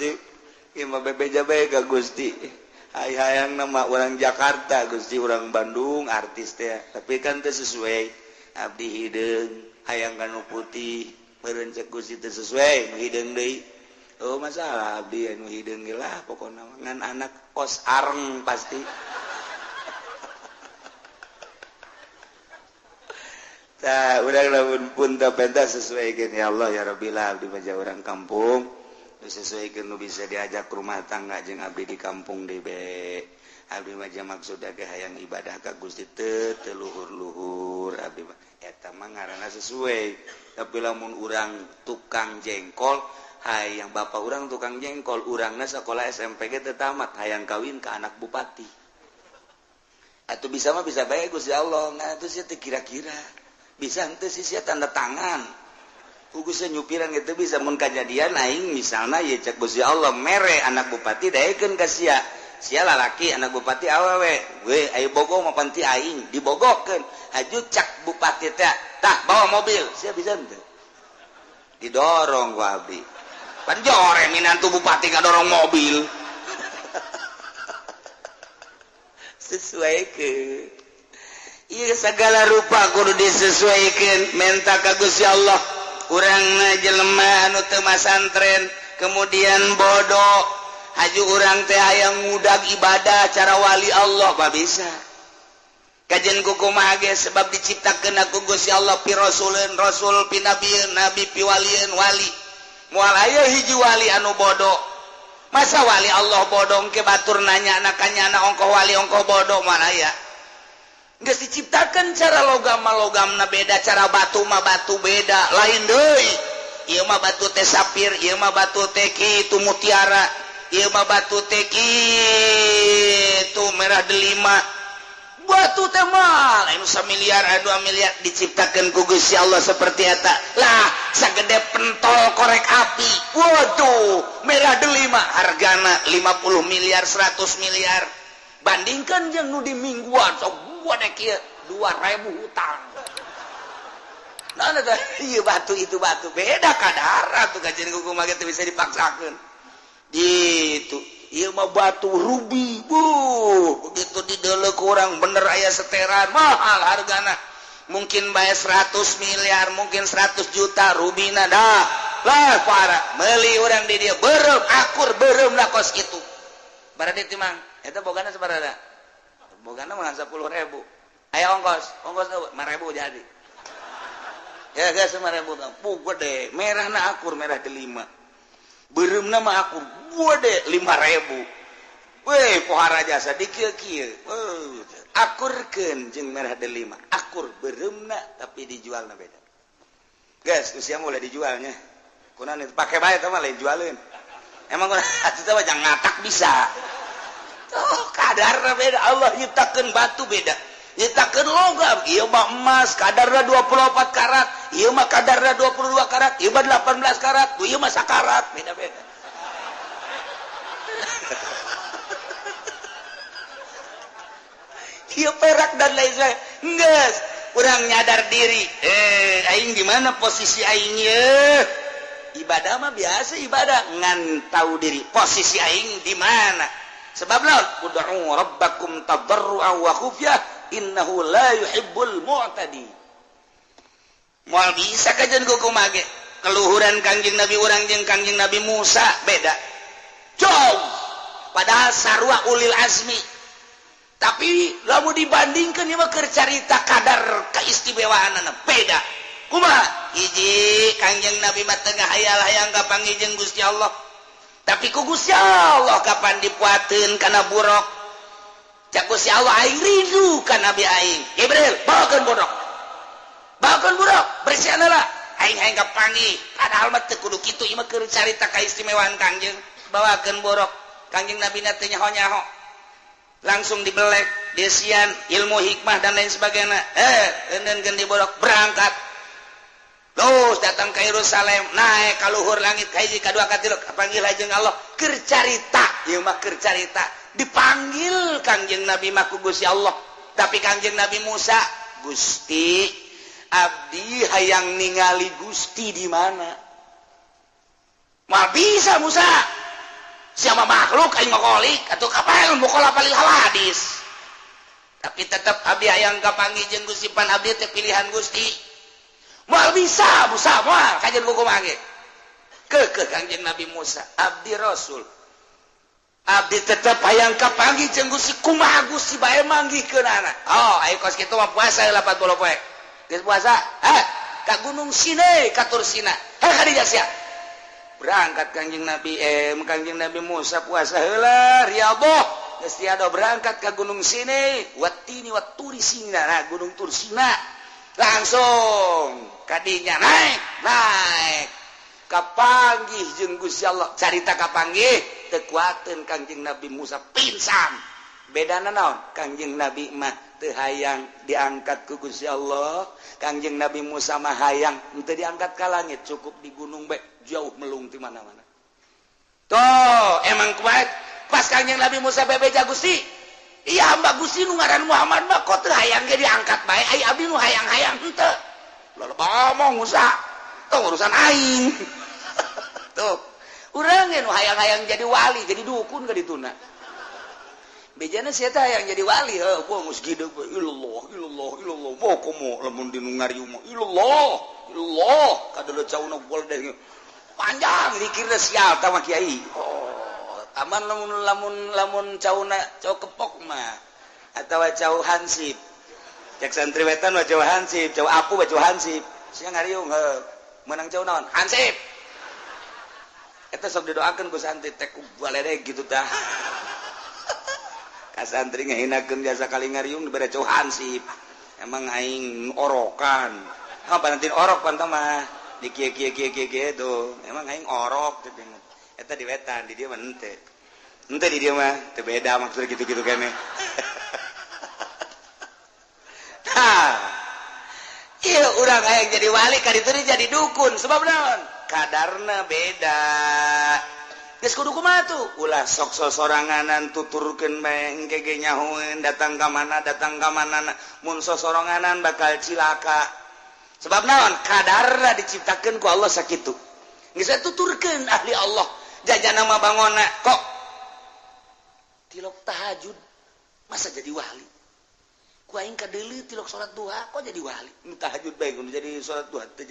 ieu mah bebeja bae ka Gusti. Hayang nama orang Jakarta Gusti, orang Bandung artis teh, tapi kan teu sesuai. Abdi hideung hayang kanu putih meureun cek Gusti teu sesuai, nu hideung deui. Oh masalah abdi anu hideung ge lah pokona ngan anak kos areng pasti. Tah urang lamun pun teu pentas sesuaikeun ya Allah ya Rabbil abdi mah urang kampung. Sesuaikan nu bisa diajak rumah tangga jeung abdi di kampung deui be. Abdi mah maksud ge hayang ibadah ka Gusti teu luhur-luhur abdi mah eta mah ngaranna sesuai. Tapi lamun urang tukang jengkol, hayang bapak urang tukang jengkol, urangna sakola SMP ge teu tamat, hayang kawin ka anak bupati. Atuh bisa mah bisa bae Gusti Allah, ngatuh sia teu kira-kira. Bisa henteu sia tanda tangan. Kugusan nyupiran gitu bisa mun kejadian aing misalnya ya cek Gusti Allah mere anak bupati daekeun ka sia lalaki anak bupati awewe we ayo bogo mah panti aing dibogokeun haju cak bupati teh tah bawa mobil sia bisa henteu didorong ku abdi pan jore minantu bupati kadorong mobil sesuaikeun ieu segala rupa kudu disesuaikeun menta ka Gusti Allah. Urangna jelema anu teu masantren kemudian bodoh haju urang teh hayang ngudag ibadah cara wali Allah bah bisa kajen kukumaha ge sebab diciptakeun ku Gusti Allah pi rasulun rasul pi nabieun nabi pi walieun wali moal aya hiji wali anu bodoh masa wali Allah bodoh ke batur nanya anakanya ongkoh wali ongkoh bodoh moal aya geus diciptakan cara logam-logamna beda, cara batu mah batu beda, lain deui. Ieu mah batu teh sapir, ieu mah batu teh kitu mutiara, ieu mah batu teh kitu merah delima. Batu teh mah lain 1 miliar, 2 miliar diciptakan ku Gusti Allah seperti eta. Lah, sagede pentol korek api. Waduh, merah delima hargana 50 miliar, 100 miliar. Bandingkan jeung nu di mingguan sok wadek kieu 2.000 hutang. Nah, ieu batu itu batu beda kadar atuh kajian kumaha teh bisa dipaksakeun. Ditu, ieu mah batu rubi. Begitu dideuleuh urang bener aya seteran mahal hargana. Mungkin bae 100 miliar, mungkin 100 juta rubina dah. Lah parah, meuli urang di dieu beureum akur beureum na kos kitu. Barade teh mang, eta bogana sabaraha? Bogana mah 10.000. Aya ongkos 5.000 jadi. Ya geus 5.000 Bang. Gede, merahna akur merah delima. Beureumna mah akur gede 5.000. Weh, pohara jasa dikieu-kieu. Akurkeun jeung merah delima. Akur beureumna tapi dijualna beda. Geus, usia mulai dijualnya. Kunaon itu pake bae teh mah lain jualeun. Emang atuh teh jangan ngatak bisa. Oh, kadarna beda. Allah nyiptakeun batu beda. Nyiptakeun logam. Ieu mah emas kadarna 24 karat. Ieu mah kadarna 22 karat. Ieu mah 18 karat. Ieu mah sakarat. Beda-beda. Ieu perak dan lain sebagainya. Geus, urang nyadar diri. Aing di mana posisi aing ieu? Ibadah mah biasa ibadah. Ngan tahu diri posisi aing di mana. Sebab naon? Ud'u rabbakum tadarruan wa khufyah innahu la yuhibbul mu'tadi. Moal bisa kajian kumaha ge keluhuran Kangjeng Nabi urang jeung Kangjeng Nabi Musa beda. Jauh. Padahal sarua ulil azmi. Tapi lamun dibandingkeun ieu mah keur carita kadar kaistimewaanna beda. Kumaha? Hiji Kangjeng Nabi mah teu ngahayal hayang kapanggih jeung Gusti Allah. Tapi ku Gusti Allah kapan dipuateun kana buruk. Cak Gusti Allah aing rindu ka Nabi aing. Jibril, bawakeun buruk. Bawakeun buruk, bersihna lah. Aing hayang kapanggih. Padahal mah teu kudu kitu ieu mah keur carita kaistimewaan Kangjeng. Bawakeun buruk. Kangjeng Nabi na teu nyaho-nyaho. Langsung dibelek, desian, ilmu hikmah dan lain sebagainya. Eundeunkeun di buruk berangkat. terus datang ke Yerusalem naik ka luhur langit kahiji kadua katilu kapanggil jeung Allah keur carita ieu mah keur carita dipanggil Kangjeng Nabi mah ku Gusti Allah tapi Kangjeng Nabi Musa Gusti abdi hayang ningali Gusti di mana mal bisa Musa siapa makhluk aing ngolik atuh kapaeun mukola palil hadis tapi tetap abdi hayang kapanggih jeung Gusti pan abdi teh pilihan Gusti mal bisa Musa mal kajian kumaha ge ke Kangjeng Nabi Musa abdi Rasul abdi tetep hayang kapanggih jeung Gusti kumaha Gusti bae manggihkeunana oh aya kos kitu mah puasa 80 poe geus puasa ka Gunung Sinai ka Tur Sina ka dieu sia berangkat Kangjeng Nabi Musa puasa heula riyadhah geus tiada berangkat ka Gunung Sinai watini waturi Sina nah Gunung Tur Sina langsung kadinya naik kapanggih jeung Gusti Allah carita kapanggih teu kuateun Kangjeng Nabi Musa pingsan bedana naon Kangjeng Nabi mah teu hayang diangkat ku Gusti Allah Kangjeng Nabi Musa mah hayang teu diangkat ka langit cukup di gunung bae jauh melung ti mana-mana toh emang kuat pas Kangjeng Nabi Musa bebeja Gusti iya hamba Gusti nu ngaran Muhammad mah kok teu hayang ge diangkat bae ai abdi nu hayang-hayang henteu loba omong Musa tong urusan aing tuh urang ge nu hayang-hayang jadi wali jadi dukun ka dituna bejana sia teh hayang jadi wali heuh gua geus gideg ilallah moh komo lamun di nu ngariung mah ilallah kadeuleut cauna gol deh panjang dikira sial tah mah kiai aman lamun cauna cau kepok mah atawa cau hansip cek santriwetan mah cau hansip cau apu mah cau hansip sia ngariung heuh menang cau naon hansip eta sok didoakeun ku santri teh ku baledeg gitu tah ka santri ngahinakeun biasa kali ngariung dibere cau hansip emang aing orokan panantin orok pantah mah di kieu tuh emang aing orok teh eta di wetan di dieu mah henteu di dieu mah teu beda maksudna gitu-gitu keneh ieu urang hayang jadi wali ka ditu jadi dukun sebab naon kadarna beda geus kudu kumaha tuh ulah sok sosoranganan tuturkeun bae engke ge nyahoeun datang ka mana mun sosoranganan bakal cilaka sebab naon kadarna diciptakeun ku Allah sakitu geus tuturkeun ahli Allah jajana mah bangona kok tilok tahajud masa jadi wali ku aing kadeuleu tilok salat duha kok jadi wali tahajud bae kudu jadi salat duha teu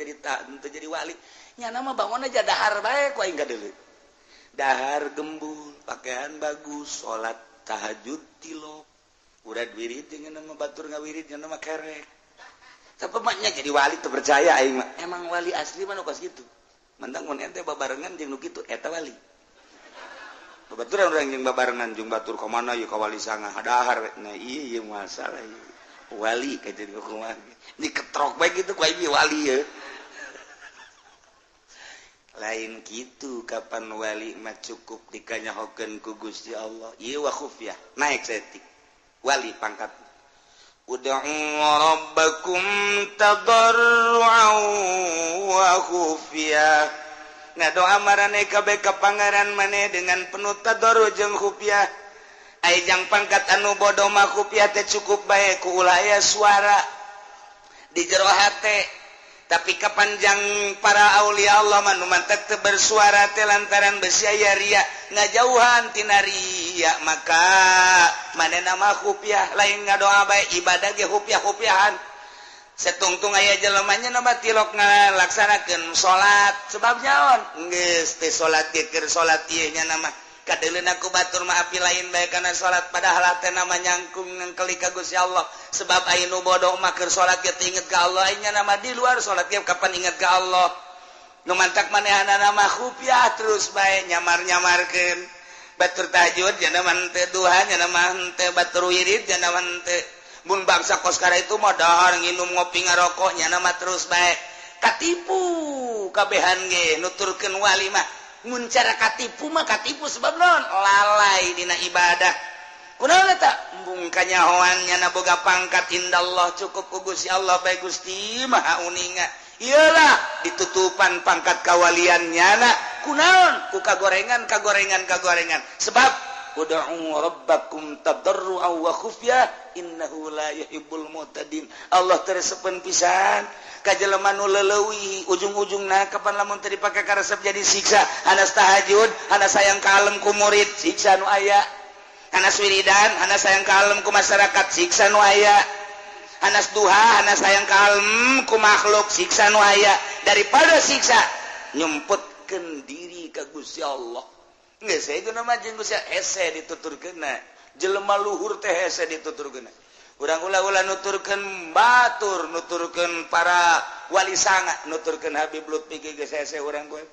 jadi wali nyana mah bangona ja dahar bae ku aing kadeuleu dahar gembul pakaian bagus salat tahajud tilok urad wirid jeung nama batur ngawirid jeung nama kerek tapi maknya jadi wali teu percaya aing mah emang wali asli mah nu kos kitu mantang mun ente babarengan jeung nu kitu eta wali babaturan urang jeung babarengan jeung batur ka mana ieu ka wali sangah dahar nah ieu masalah ieu wali ka jadi kumaha diketrok bae kitu ku aing wali ye lain kitu kapan wali mah cukup dikanyahokeun ku Gusti Allah ieu wa khufyah naik setik wali pangkat ud'u rabbakum tadarruan wa khufyah ngadoa marane kabeh ka pangaran maneh dengan penuh tadarru jeung khufyah ai jang pangkat anu bodoh mah khufyah teh cukup bae ku ulah aya suara di jero hate tapi kapanjang para aulia Allah mah nu mantep teu bersuara teh lantaran beusi aya ria ngajauhan tina ria maka manehna mah khufyah lain ngadoa bae ibadah ge khufyah-khufyahan setungtung aya jelema nya na tilok ngalaksanakeun salat sebab naon geus teh salat ge keur salat ieu nya nama kadeuleuna ku batur mah api lain bae kana salat padahal teh nama nyangkung ngengkeli ka Gusti Allah sebab aya nu bodoh mah keur salat ge teu inget ka Allah nya nama di luar salat ge kapan inget ka Allah nu mantak manehana nama khufyah terus bae nyamar-nyamarkeun batur tahajud nya nama teu duha nya nama teu batur wirid nya nama teu mun bangsa kos kara itu mah dahar nginum ngopi ngarokok nya nama terus bae katipu kabehan ge nuturkeun wali mah mun cara katipu mah katipu sebab naon lalai dina ibadah kunaon eta embung kanyahoan nya boga pangkat indallah cukup ku Gusti Allah bae Gusti maha uninga Iyalah ditutupan pangkat kawaliannya nak kunaon ku kagorengan sebab ud'u rabbakum tadarru'an wa khufyah innahu la yuhibbul mu'tadin. Allah teresepen pisan ka jelema nu leuleui ujung-ujungna kapan lamun teu dipake karesep jadi siksa. Hanas tahajud, hanas sayang kalem ku murid, siksa nu aya. Hanas wiridan, hanas sayang kalem ku masyarakat, siksa nu aya. Hanas duha, hanas sayang kalem ku makhluk, siksa nu aya. Daripada siksa nyumputkeun diri ka Gusti Allah. Geus saegeuna mah jeung Gusti hese dituturkeunna. Jelema luhur teh hese dituturkeunna. Urang ulah-ulah nuturkeun batur, nuturkeun para wali sanga, nuturkeun Habib Lutfi geus hese urang kowe.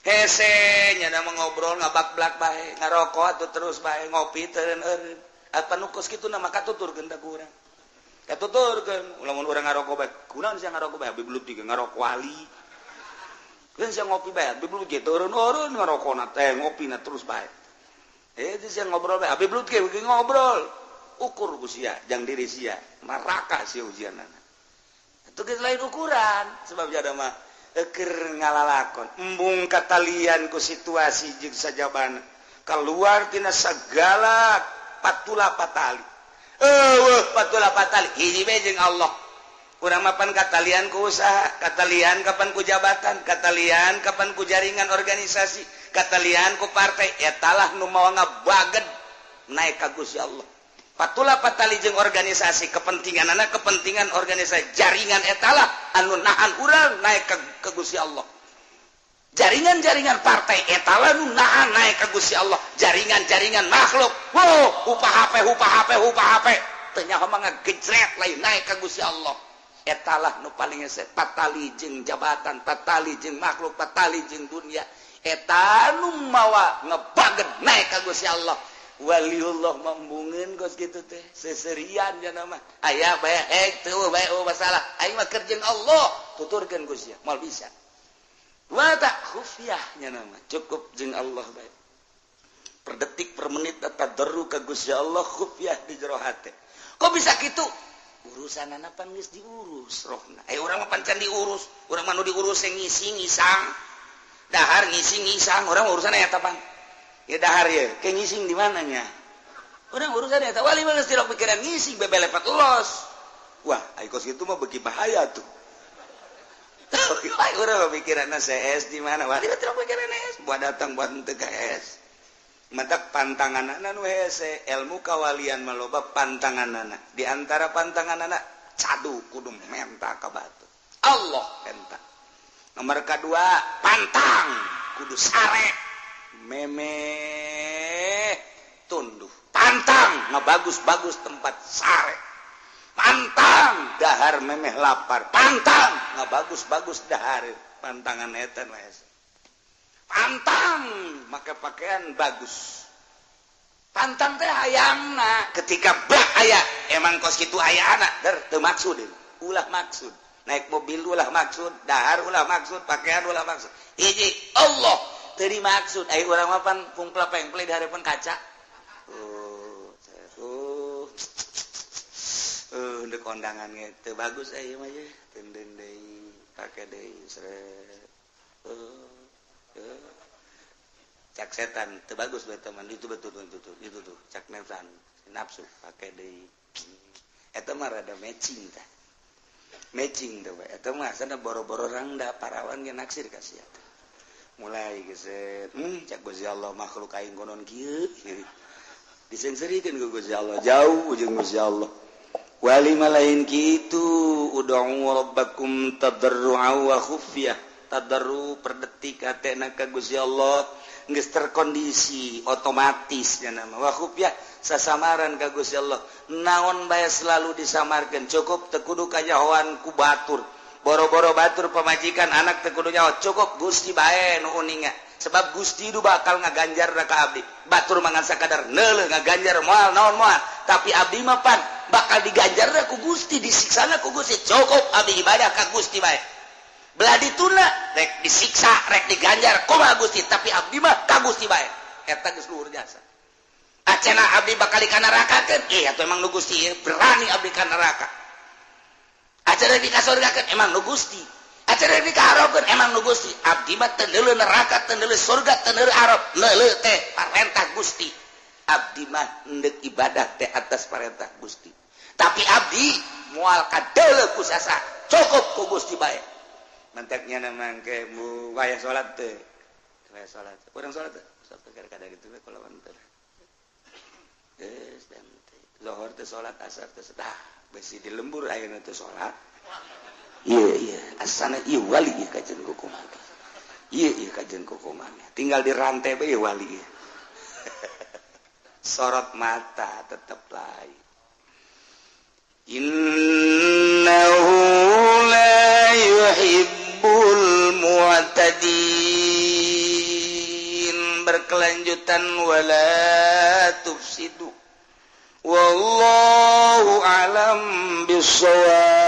Hese nya da ngobrol ngabak-blak bae, ngarokok atuh terus bae, ngopi teu eureun. Apa nu kos kitu na maka tuturkeun da ku urang. Katuturkeun, lamun urang ngarokok bae, kunaon sia ngarokok bae Habib Lutfi ngarokok wali. Keun sia ngopi bae, Habib Lutfi turun-turun ngarokona teh ngopina terus bae. Itu sia ngobrol bae, Habib Lutfi ngobrol. Ukur ku sia, jang diri sia, maraka sia ujianana. Itu geus lain ukuran, sebab jada mah keur ngalalakon. Embung katalian ku situasi jeung sajabana. Keluar tina sagala patula patali. Patula patali hiji bae jeung Allah. Urang mapan katalian ku usaha, katalian kapan ku jabatan, katalian kapan ku jaringan organisasi, katalian ku partai, etalah nu mawa ngabaged naik ka Gusti Allah. Patula patali jeung organisasi kepentingan anak kepentingan organisasi jaringan etalah anu nahan urang naik ka Gusti Allah. Jaringan-jaringan partai etalah nu nahan naik ka Gusti Allah. Jaringan-jaringan makhluk, upah HP teu nyaho mah ngagejret lain naik ka Gusti Allah. Etalah nu paling hese patali jeung jabatan, patali jeung makhluk, patali jeung dunia. Eta nu mawa ngebaged naik ka Gusti Allah. Waliullah mambungeun kos kitu teh seserian cenah mah aya bae teu bae masalah aing mah keur jeung Allah tuturkeun Gusti moal bisa wa ta khufyah cenah mah cukup jeung Allah bae per detik per menit tadarru ka Gusti Allah khufyah di jero hate kok bisa kitu urusanana pan geus diurus rohna urang mah pan can diurus urang mah nu diurus sing ngisi-ngisang dahar ngisi-ngisang urang urusana eta pan ya dahar ya, kayak ngising di mananya? Orang urusan ya, wali mana sih pikiran ngising bebel lepat los. Wah, aikos itu mah bagi bahaya tuh. Orang pikiran CS di mana? Wali mana pikiran CS? Buat datang buat untuk CS. Matak pantangan anak nu hese ilmu kawalian maloba pantangan anak. Di antara pantangan anak cadu kudu menta ka batu. Allah menta. Nomor kedua pantang kudu sare. Meme tunduh pantang ngebagus-bagus tempat sare pantang dahar memeh lapar pantang ngebagus-bagus dahar pantangan eta wes pantang make pakaian bagus pantang teh hayangna ketika bah aya emang kos kitu aya anak teu maksud ulah maksud naik mobil ulah maksud dahar ulah maksud pakaian ulah maksud hiji Allah tadi maksud, orang mapan pungpla pengple di hadapan kaca. Untuk kondangan gitu bagus, mah ya, tenden deh, pakai deh, seret, cak setan, itu bagus buat teman, itu betul, itu tuh, cak nafsu, pakai deh, itu mah ada matching dah, matching tuh, itu mah sana boro-boro rangda parawan yang naksir kasih ya. Mulai geset cak Gusti Allah makhluk aing konon kieu disenserikeun ku Gusti Allah jauh jeung Gusti Allah wali malain kitu ud'u rabbakum tadarru'an wa khufyah tadarru per detik atena ka Gusti Allah geus terkondisi otomatis nya nama wa khufyah sasamaran ka Gusti Allah naon bae selalu disamarkeun cukup teu kudu kajahoan ku batur boro-boro batur pemajikan anak teu kudu nyawa cukup Gusti bae nu uninga sebab Gusti itu bakal ngaganjar ka abdi batur mangan sakadar neuleuh ngaganjar moal naon moal tapi abdi mah pan bakal diganjar ku Gusti disiksana ku Gusti cukup abdi ibadah ka Gusti bae belah dituna rek disiksa rek diganjar kumaha Gusti tapi abdi mah ka Gusti bae eta geus luhur jasa acena abdi bakal ka neraka keun atuh emang nu Gusti berani abdi ka neraka acara di kasurga kan emang nu Gusti acara dikaharapkeun emang nu Gusti abdi mah teu neuleuh neraka teu neuleuh surga teu neuleuh arep neuleuh teh parentah Gusti abdi mah hendeuk ibadah teh atas parentah Gusti tapi abdi moal kadeuleuh ku sasa cukup ku Gusti bae manteknya mangke mu wayah salat teh wayah salat urang salat teh kada gitu we kalawan teh geus dan zuhur teh salat asar teh sedah besi di lembur ayeuna teh salat iya asana iya wali iya kajian kukuman iya kajian kukuman tinggal di rantai be wali iya. Sorot mata tetap lain innahu la yuhibbul mu'tadin berkelanjutan wala tufsidu wallahu alam bisawab